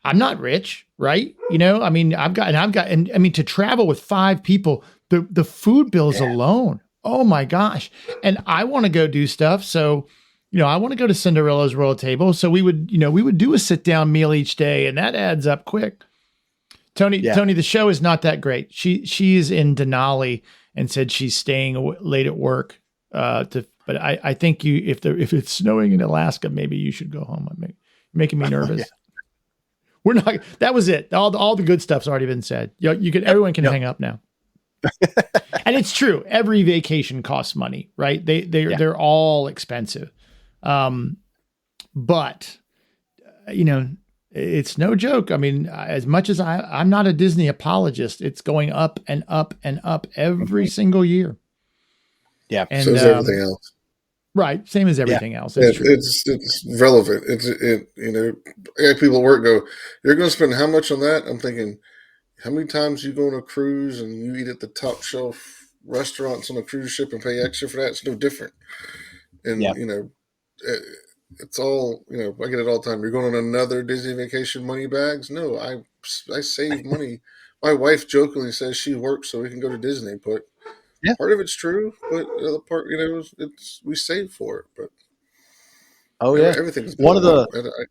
I'm not rich, right? You know, I mean, and I mean, to travel with 5 people, the food bills alone. Oh my gosh. And I want to go do stuff. So, you know, I want to go to Cinderella's Royal Table. So we would do a sit down meal each day, and that adds up quick. Tony, the show is not that great. She is in Denali and said she's staying late at work. But I think if it's snowing in Alaska, maybe you should go home. You're making me nervous. We're not. That was it. All the good stuff's already been said. Everyone can hang up now. And it's true. Every vacation costs money, right? They're all expensive. But you know, it's no joke. I mean, as much as I'm not a Disney apologist, it's going up and up and up every single year. Yeah. And so is everything else. Right. Same as everything else. That's true. It's relevant. You know, I have people at work go, you're going to spend how much on that? I'm thinking, how many times you go on a cruise and you eat at the top shelf restaurants on a cruise ship and pay extra for that? It's no different. And, you know, it's all, you know, I get it all the time. You're going on another Disney vacation, money bags? No, I save money. My wife jokingly says she works so we can go to Disney, but part of it's true, but the other part, you know, it's we save for it. But everything's one of the.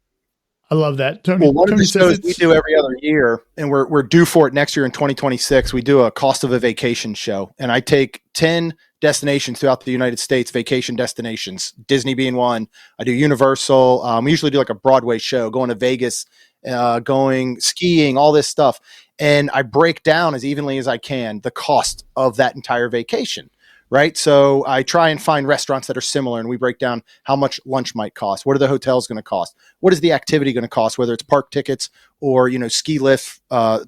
I love that. Tony, one Tony of the shows we do every other year, and we're due for it next year in 2026. We do a cost of a vacation show, and I take 10 destinations throughout the United States, vacation destinations, Disney being one. I do Universal. We usually do like a Broadway show, going to Vegas, going skiing, all this stuff. And I break down as evenly as I can the cost of that entire vacation, right? So I try and find restaurants that are similar, and we break down how much lunch might cost. What are the hotels going to cost? What is the activity going to cost, whether it's park tickets or, you know, ski lift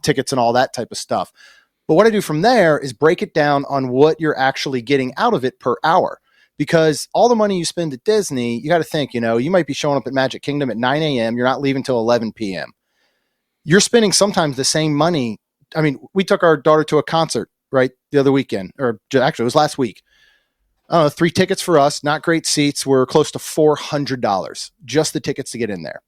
tickets and all that type of stuff. But what I do from there is break it down on what you're actually getting out of it per hour. Because all the money you spend at Disney, you got to think, you know, you might be showing up at Magic Kingdom at 9 a.m. You're not leaving till 11 p.m. You're spending sometimes the same money. I mean, we took our daughter to a concert, right, the other weekend, or actually it was last week. 3 tickets for us, not great seats. We're close to $400, just the tickets to get in there.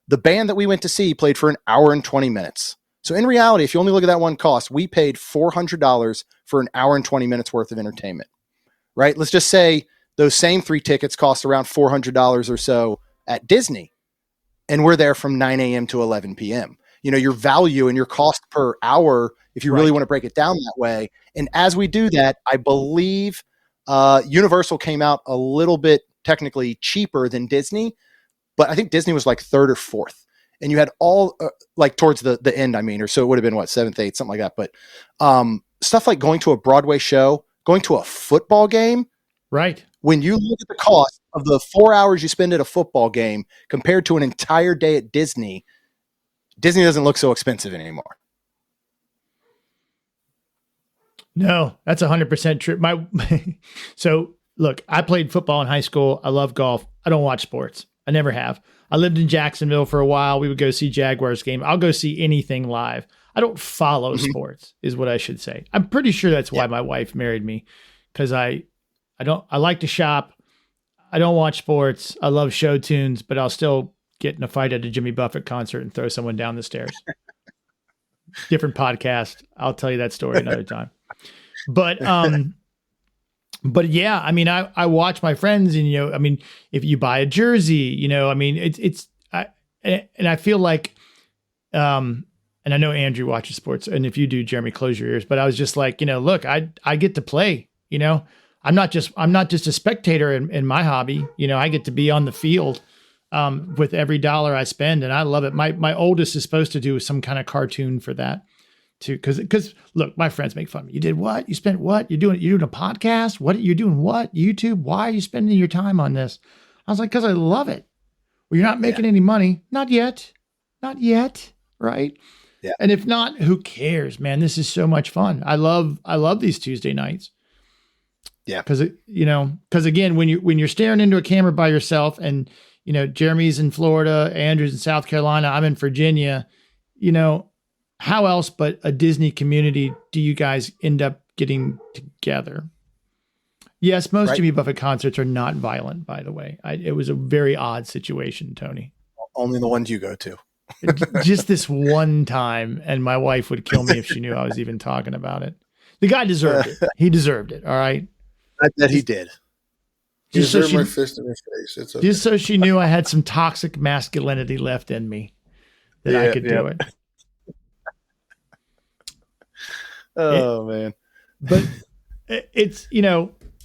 The band that we went to see played for an hour and 20 minutes. So in reality, if you only look at that one cost, we paid $400 for an hour and 20 minutes worth of entertainment, right? Let's just say those same 3 tickets cost around $400 or so at Disney, and we're there from 9 a.m. to 11 p.m. You know, your value and your cost per hour, if you really want to break it down that way. And as we do that, I believe Universal came out a little bit technically cheaper than Disney, but I think Disney was like 3rd or 4th. And you had all like towards the end, I mean, or so it would have been what, 7th, 8th, something like that. But stuff like going to a Broadway show, going to a football game. Right. When you look at the cost of the 4 hours you spend at a football game compared to an entire day at Disney, Disney doesn't look so expensive anymore. No, that's 100% true. So look, I played football in high school. I love golf. I don't watch sports. I never have. I lived in Jacksonville for a while. We would go see Jaguars game. I'll go see anything live. I don't follow sports is what I should say. I'm pretty sure that's why my wife married me. Cause I like to shop. I don't watch sports. I love show tunes, but I'll still get in a fight at a Jimmy Buffett concert and throw someone down the stairs. Different podcast. I'll tell you that story another time. But But yeah, I mean, I watch my friends, and I mean, if you buy a jersey, I mean, and I feel like, and I know Andrew watches sports, and if you do, Jeremy, close your ears. But I was just like, look, I get to play. I'm not just a spectator in my hobby. I get to be on the field with every dollar I spend, and I love it. My oldest is supposed to do some kind of cartoon for that too, because look, my friends make fun of me. You did what? You spent what? You're doing a podcast? What you're doing? What YouTube? Why are you spending your time on this? I was like, because I love it. Well, you're not making any money, not yet, right? Yeah. And if not, who cares, man? This is so much fun. I love these Tuesday nights. Yeah. Because again, when you're staring into a camera by yourself, and Jeremy's in Florida, Andrew's in South Carolina, I'm in Virginia, how else but a Disney community do you guys end up getting together? Yes, most Right. Jimmy Buffett concerts are not violent, by the way. It was a very odd situation, Tony. Only the ones you go to. Just this one time, and my wife would kill me if she knew I was even talking about it. The guy deserved it. He deserved it. All right. I bet he did. You Just so deserve she, my fist in your face. It's okay. just so she knew I had some toxic masculinity left in me, that I could do it. Oh man. But it's,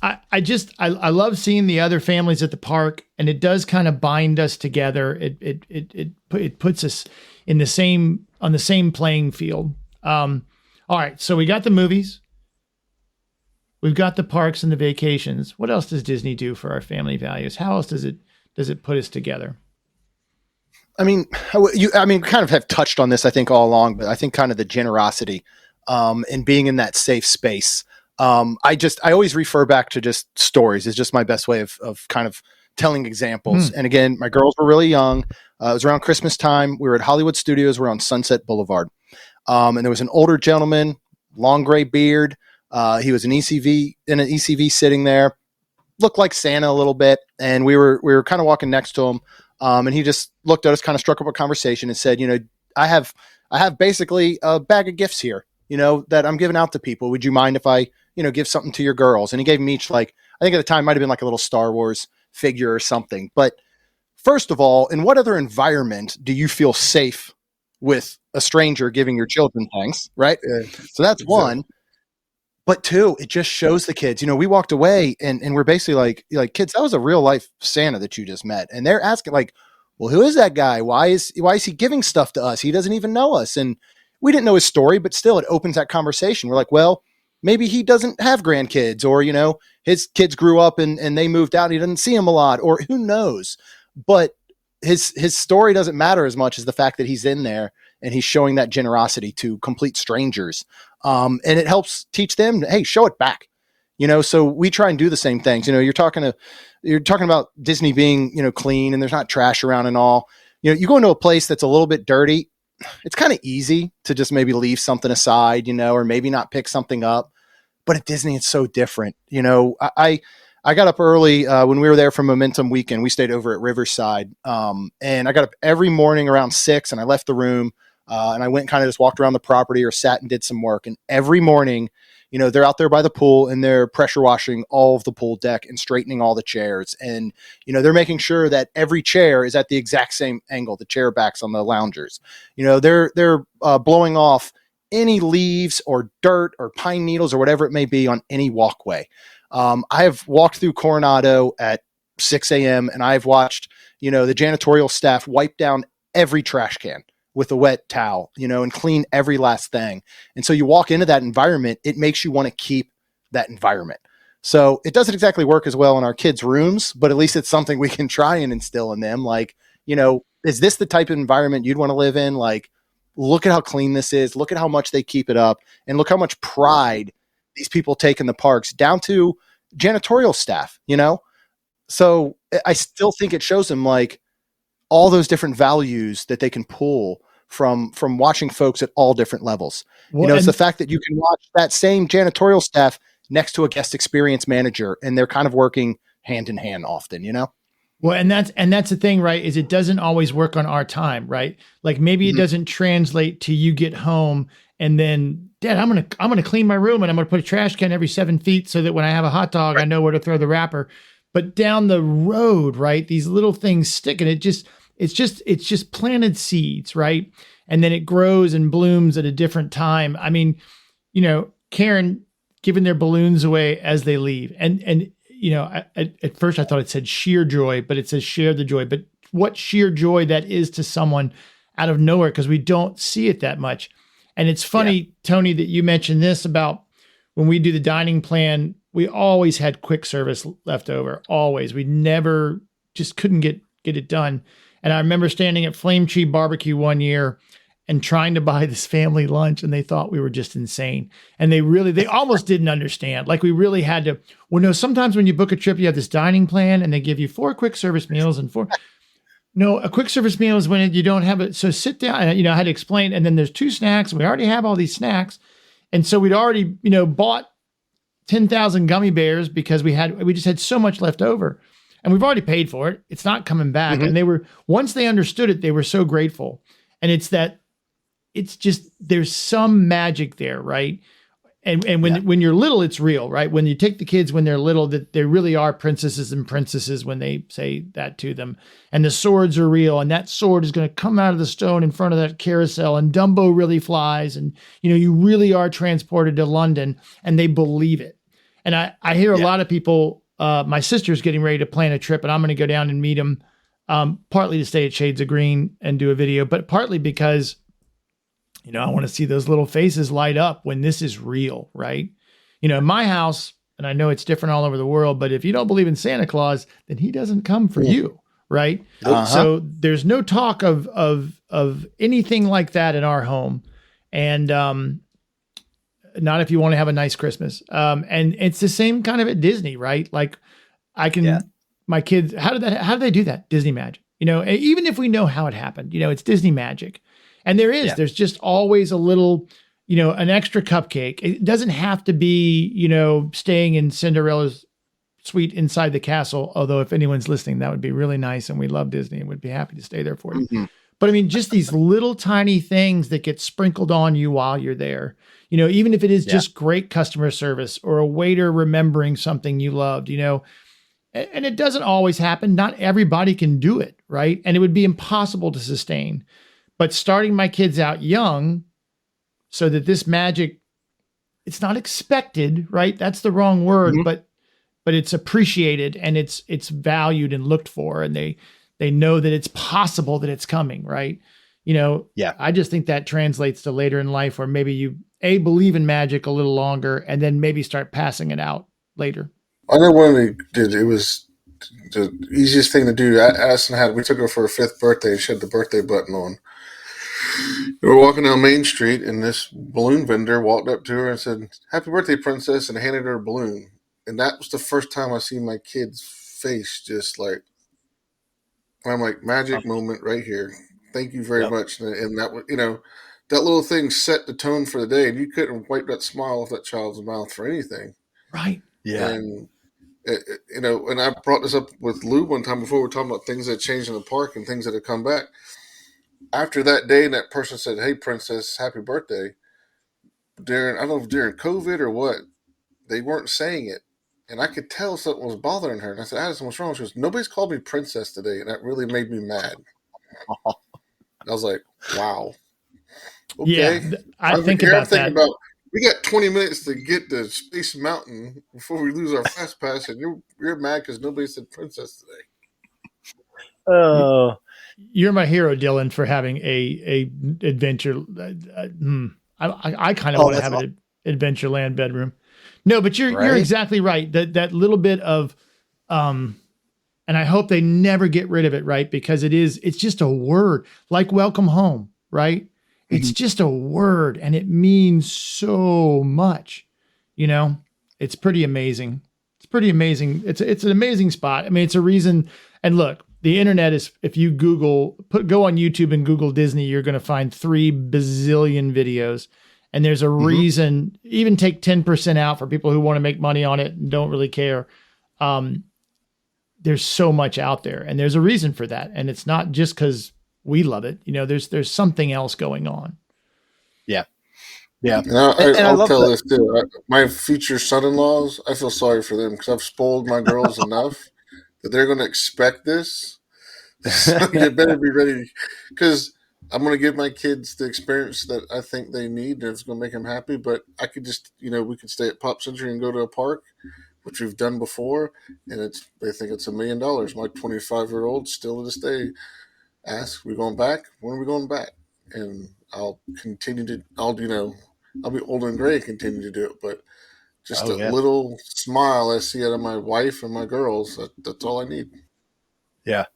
I love seeing the other families at the park, and it does kind of bind us together. It puts us on the same playing field. All right. So we got the movies, we've got the parks and the vacations. What else does Disney do for our family values? How else does it put us together? I mean, kind of have touched on this, I think, all along, but I think kind of the generosity, and being in that safe space. I always refer back to just stories. It's just my best way of kind of telling examples. And again, my girls were really young. It was around Christmas time. We were at Hollywood Studios. We're on Sunset Boulevard. And there was an older gentleman, long gray beard. He was in an ECV sitting there, looked like Santa a little bit. And we were kind of walking next to him. And he just looked at us, kind of struck up a conversation and said, I have basically a bag of gifts here, that I'm giving out to people. Would you mind if I, give something to your girls? And he gave them each, like, I think at the time might've been like a little Star Wars figure or something. But first of all, in what other environment do you feel safe with a stranger giving your children things? Right. Yeah, So that's exactly. one. But two, it just shows the kids, we walked away and we're basically like, kids, that was a real life Santa that you just met. And they're asking like, well, who is that guy? Why is he giving stuff to us? He doesn't even know us. And we didn't know his story, but still it opens that conversation. We're like, well, maybe he doesn't have grandkids, or, his kids grew up and they moved out. And he doesn't see them a lot, or who knows, but his story doesn't matter as much as the fact that he's in there and he's showing that generosity to complete strangers. And it helps teach them, hey, show it back. So we try and do the same things. You're talking about Disney being, clean and there's not trash around and all. You go into a place that's a little bit dirty, it's kind of easy to just maybe leave something aside, or maybe not pick something up. But at Disney, it's so different. I got up early when we were there for Momentum Weekend. We stayed over at Riverside, and I got up every morning around 6, and I left the room, and I went and kind of just walked around the property or sat and did some work. And every morning, they're out there by the pool and they're pressure washing all of the pool deck and straightening all the chairs. And, they're making sure that every chair is at the exact same angle, the chair backs on the loungers. They're blowing off any leaves or dirt or pine needles or whatever it may be on any walkway. I have walked through Coronado at 6 a.m. and I've watched, the janitorial staff wipe down every trash can with a wet towel, and clean every last thing. And so you walk into that environment, it makes you want to keep that environment. So it doesn't exactly work as well in our kids' rooms, but at least it's something we can try and instill in them. Like, is this the type of environment you'd want to live in? Like, look at how clean this is. Look at how much they keep it up, and look how much pride these people take in the parks, down to janitorial staff, So I still think it shows them like all those different values that they can pull from watching folks at all different levels. Well, It's the fact that you can watch that same janitorial staff next to a guest experience manager, and they're kind of working hand in hand often, Well, and that's the thing, right? Is it doesn't always work on our time, right? Like maybe it doesn't translate to you get home and then, Dad, I'm gonna clean my room and I'm gonna put a trash can every 7 feet so that when I have a hot dog, I know where to throw the wrapper. But down the road, right? These little things stick, and it's just planted seeds, right? And then it grows and blooms at a different time. I mean, Karen giving their balloons away as they leave, and at first I thought it said sheer joy, but it says share the joy. But what sheer joy that is to someone out of nowhere, because we don't see it that much. And it's funny, Tony, that you mentioned this about when we do the dining plan, we always had quick service left over. Always. We never just couldn't get it done. And I remember standing at Flame Tree Barbecue one year and trying to buy this family lunch, and they thought we were just insane. And they almost didn't understand. Like we really had to, sometimes when you book a trip, you have this dining plan and they give you 4 quick service meals and 4. No, a quick service meal is when you don't have it. So sit down, and, I had to explain, and then there's 2 snacks. We already have all these snacks. And so we'd already, bought 10,000 gummy bears because we just had so much left over, and we've already paid for it. It's not coming back. Mm-hmm. And once they understood it, they were so grateful. And it's just, there's some magic there, right? And when you're little, it's real, right? When you take the kids when they're little, that they really are princesses and princesses when they say that to them. And the swords are real, and that sword is going to come out of the stone in front of that carousel, and Dumbo really flies, and you really are transported to London, and they believe it. And I hear a lot of people, my sister's getting ready to plan a trip, and I'm going to go down and meet them, partly to stay at Shades of Green and do a video, but partly because I want to see those little faces light up when this is real, right? In my house, and I know it's different all over the world, but if you don't believe in Santa Claus, then he doesn't come for you, right? Uh-huh. So there's no talk of anything like that in our home, and not if you want to have a nice Christmas. And it's the same kind of at Disney, right? Like my kids, how do they do that? Disney magic, even if we know how it happened, it's Disney magic. And there's just always a little, an extra cupcake. It doesn't have to be, staying in Cinderella's suite inside the castle. Although if anyone's listening, that would be really nice. And we love Disney and would be happy to stay there for you. Mm-hmm. But I mean, just these little tiny things that get sprinkled on you while you're there, even if it is just great customer service or a waiter remembering something you loved, and it doesn't always happen. Not everybody can do it. Right. And it would be impossible to sustain. But starting my kids out young so that this magic, it's not expected, right? That's the wrong word, but it's appreciated and it's valued and looked for, and they know that it's possible that it's coming, right? I just think that translates to later in life where maybe you believe in magic a little longer and then maybe start passing it out later. I know one they did, it was the easiest thing to do. Addison we took her for her 5th birthday and she had the birthday button on. We were walking down Main Street, and this balloon vendor walked up to her and said, "Happy birthday, princess," and handed her a balloon. And that was the first time I seen my kid's face just like, I'm like, magic moment right here. Thank you very much. And that was, that little thing set the tone for the day, and you couldn't wipe that smile off that child's mouth for anything. Right. Yeah. And, and I brought this up with Lou one time before. We were talking about things that changed in the park and things that had come back. After that day, and that person said, "Hey, princess, happy birthday." I don't know if during COVID or what, they weren't saying it. And I could tell something was bothering her. And I said, "Addison, what's wrong?" She goes, "Nobody's called me princess today." And that really made me mad. I was like, wow. Okay. Yeah, I think about that. We got 20 minutes to get to Space Mountain before we lose our fast pass. And you're mad because nobody said princess today. Oh. You're my hero, Dylan, for having a adventure. I kind of want to have an Adventureland bedroom. No, but you're exactly right. That little bit of, and I hope they never get rid of it, right? Because it's just a word, like welcome home, right? Mm-hmm. It's just a word, and it means so much. It's pretty amazing. It's pretty amazing. It's an amazing spot. I mean, it's a reason. And look. The internet is, if you go on YouTube and Google Disney, you're going to find 3 bazillion videos. And there's a reason, even take 10% out for people who want to make money on it and don't really care. there's so much out there, and there's a reason for that. And it's not just because we love it. You know, there's something else going on. Yeah. Yeah. And I I'll love tell that. this too. My future son-in-laws, I feel sorry for them because I've spoiled my girls enough that they're going to expect this. So you better be ready, because I'm going to give my kids the experience that I think they need, and it's going to make them happy. But I could just, we could stay at Pop Century and go to a park, which we've done before, and they think it's $1 million. My 25-year-old still to this day asks, "We going back? When are we going back?" And I'll be old and gray and continue to do it, but just Oh a yeah. little smile I see out of my wife and my girls, that's all I need. Yeah.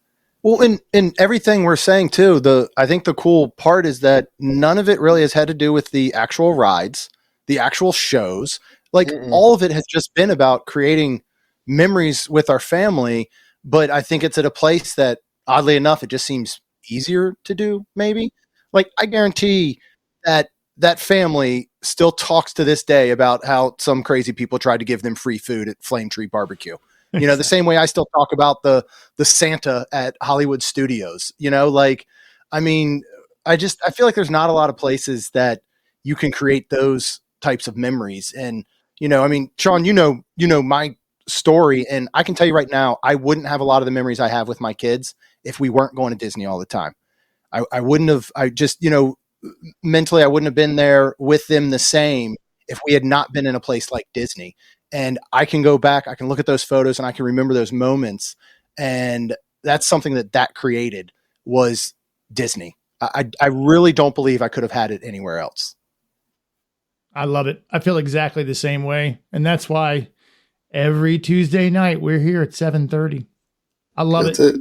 Well, in everything we're saying too, I think the cool part is that none of it really has had to do with the actual rides, the actual shows. Like Mm-mm. all of it has just been about creating memories with our family. But I think it's at a place that, oddly enough, it just seems easier to do. Maybe, like, I guarantee that family still talks to this day about how some crazy people tried to give them free food at Flame Tree Barbecue. You know, the same way I still talk about the Santa at Hollywood Studios. You know, like, I mean, I feel like there's not a lot of places that you can create those types of memories. And, I mean, Sean, you know my story, and I can tell you right now, I wouldn't have a lot of the memories I have with my kids if we weren't going to Disney all the time. I wouldn't have, mentally, I wouldn't have been there with them the same if we had not been in a place like Disney. And I can go back, I can look at those photos, and I can remember those moments. And that's something that created was Disney. I really don't believe I could have had it anywhere else. I love it. I feel exactly the same way. And that's why every Tuesday night we're here at 7:30. I love That's it. it.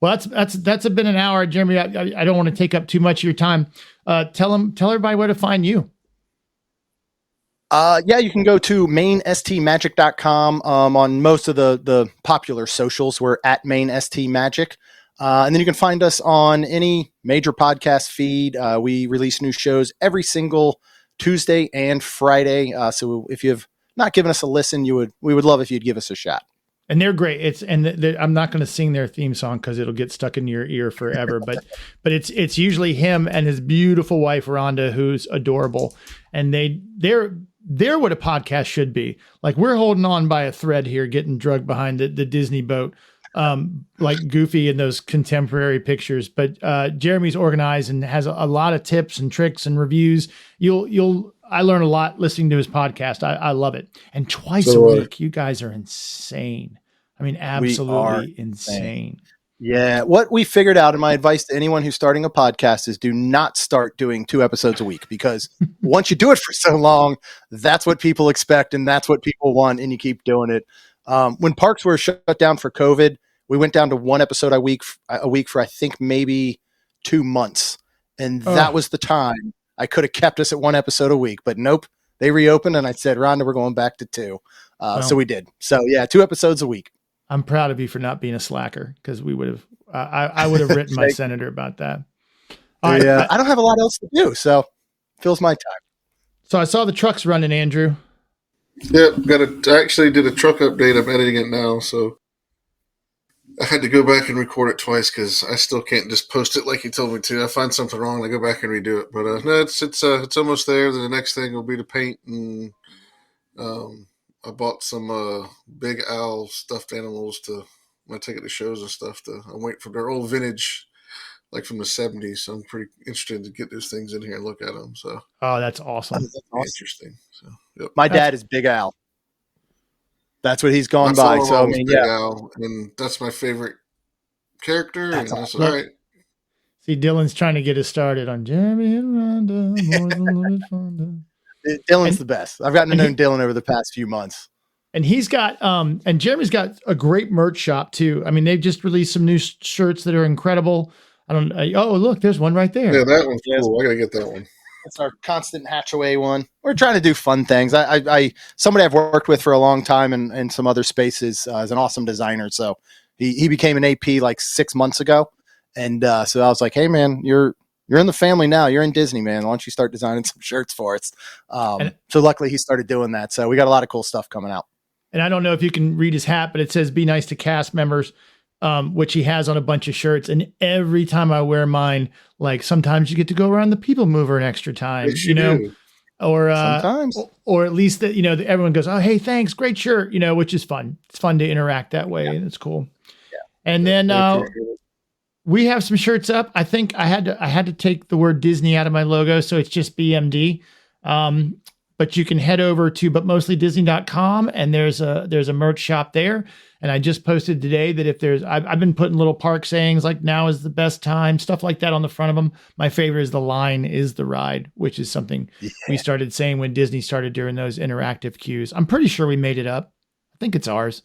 Well, that's been an hour, Jeremy. I don't want to take up too much of your time. Tell everybody where to find you. Yeah, you can go to mainstmagic.com. On most of the popular socials, we're at mainstmagic. And then you can find us on any major podcast feed. We release new shows every single Tuesday and Friday. So if you've not given us a listen, we would love if you'd give us a shot. And they're great. I'm not going to sing their theme song because it'll get stuck in your ear forever. But it's usually him and his beautiful wife Rhonda, who's adorable, and they're what a podcast should be. Like, we're holding on by a thread here, getting drugged behind the Disney boat, like Goofy in those contemporary pictures. But Jeremy's organized and has a lot of tips and tricks and reviews. I learn a lot listening to his podcast. I love it. And twice a week, you guys are insane. I mean, absolutely insane. Yeah. What we figured out, and my advice to anyone who's starting a podcast, is do not start doing 2 episodes a week, because once you do it for so long, that's what people expect and that's what people want, and you keep doing it. When parks were shut down for COVID, we went down to 1 episode a week for, I think, maybe 2 months. And that was the time I could have kept us at 1 episode a week, but nope, they reopened and I said, Rhonda, we're going back to 2. So we did. So yeah, 2 episodes a week. I'm proud of you for not being a slacker, because we would have, I would have written my senator about that. All right, I don't have a lot else to do, so fills my time. So I saw the trucks running, Andrew. Yep, I actually did a truck update. I'm editing it now, so I had to go back and record it twice because I still can't just post it like you told me to. I find something wrong, and I go back and redo it. But no, it's almost there. The next thing will be to paint, and I bought some Big Owl stuffed animals when I take it to shows and stuff. I'm waiting for their old vintage, like from the 70s. So I'm pretty interested to get those things in here and look at them. So that's awesome. That's interesting. So yep. My dad is Big Al. That's what he's gone by. So I mean, Big Al, and that's my favorite character. That's all right. See, Dylan's trying to get us started on Jeremy and Rhonda. Dylan's the best. I've gotten to know Dylan over the past few months. And he's got, and Jeremy's got a great merch shop too. I mean, they've just released some new shirts that are incredible. Look, there's one right there. Yeah, that one's cool. I gotta get that one. It's our constant Hatchaway one. We're trying to do fun things. Somebody I've worked with for a long time and some other spaces is an awesome designer. So he became an AP like 6 months ago. And so I was like, hey man, you're in the family now. You're in Disney, man. Why don't you start designing some shirts for us? So luckily he started doing that. So we got a lot of cool stuff coming out. and I don't know if you can read his hat, but it says "Be nice to cast members," which he has on a bunch of shirts. And every time I wear mine, like sometimes you get to go around the People Mover an extra time, Yes, you know, do. or Sometimes. or at least that, you know, everyone goes, "Oh, hey, thanks, great shirt," you know, which is fun. It's fun to interact that way, and it's cool. And then I appreciate it. we have some shirts up. I think I had to take the word Disney out of my logo, so it's just BMD. But you can head over to butmostlydisney.com, and there's a merch shop there. And I just posted today that if there's, I've been putting little park sayings like "now is the best time," stuff like that on the front of them. My favorite is "the line is the ride," which is something we started saying when Disney started doing those interactive cues. I'm pretty sure we made it up. I think it's ours.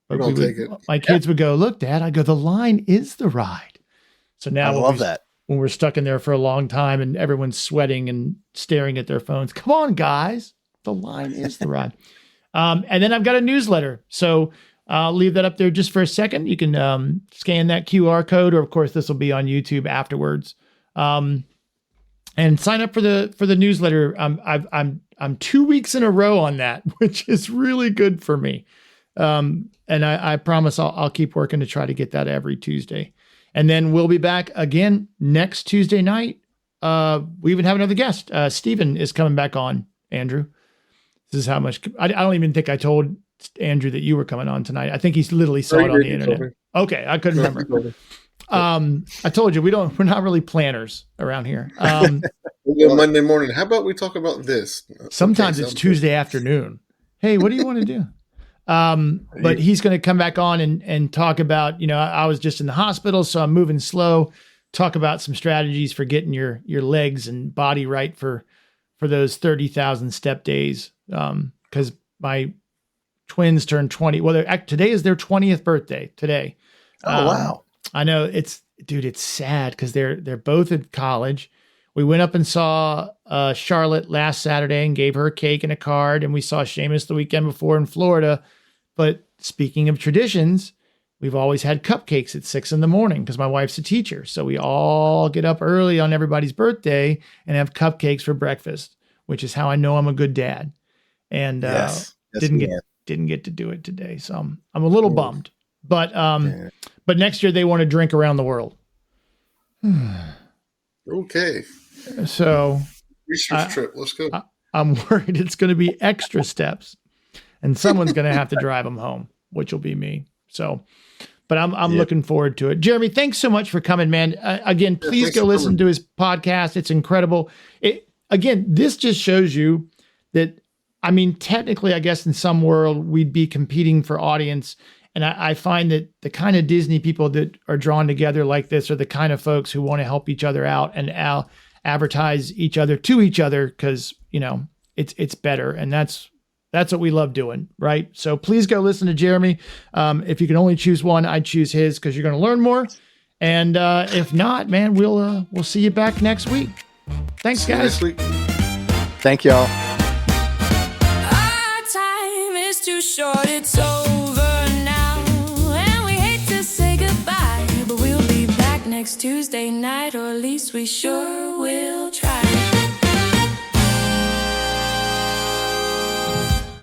But I'll take it. my kids would go, "Look, Dad," I go, "the line is the ride." So now I love that. when we're stuck in there for a long time and everyone's sweating and staring at their phones, come on, guys, the line is the ride. And then I've got a newsletter. So I'll leave that up there just for a second. You can scan that QR code, or of course, this will be on YouTube afterwards. And sign up for the newsletter. I'm 2 weeks in a row on that, which is really good for me. And I promise I'll keep working to try to get that every Tuesday. And then we'll be back again next Tuesday night. We even have another guest. Stephen is coming back on, Andrew. This is how much, I don't even think I told Andrew that you were coming on tonight. I think he's literally saw it on the internet. Okay, I couldn't remember. I told you, we're not really planners around here. We'll go Monday morning. How about we talk about this? Sometimes Okay, it's sounds Tuesday afternoon. Hey, what do you want to do? But he's going to come back on and talk about, you know, I was just in the hospital, so I'm moving slow. Talk about some strategies for getting your legs and body right for those 30,000 step days. Because my twins turned 20. Well, today is their 20th birthday today. Oh, wow. I know it's sad because they're both in college. We went up and saw Charlotte last Saturday and gave her a cake and a card. And we saw Seamus the weekend before in Florida. But speaking of traditions, we've always had cupcakes at 6 a.m. because my wife's a teacher. So we all get up early on everybody's birthday and have cupcakes for breakfast, which is how I know I'm a good dad. And Yes, didn't get to do it today. So I'm a little bummed. But next year they want to drink around the world. Okay. So Research trip. Let's go. I'm worried it's going to be extra steps, and someone's going to have to drive them home, which will be me. So, but I'm looking forward to it. Jeremy, thanks so much for coming, man. Again, please go listen to his podcast. It's incredible. This just shows you that, I mean, technically, I guess in some world we'd be competing for audience. And I find that the kind of Disney people that are drawn together like this are the kind of folks who want to help each other out and advertise each other to each other, because, you know, it's better. And that's what we love doing, right? So please go listen to Jeremy. If you can only choose one, I'd choose his, because you're going to learn more. And if not, man, we'll see you back next week. Thanks, guys. Thank y'all. Our time is too short, it's over now. And we hate to say goodbye, but we'll be back next Tuesday night, or at least we sure will try.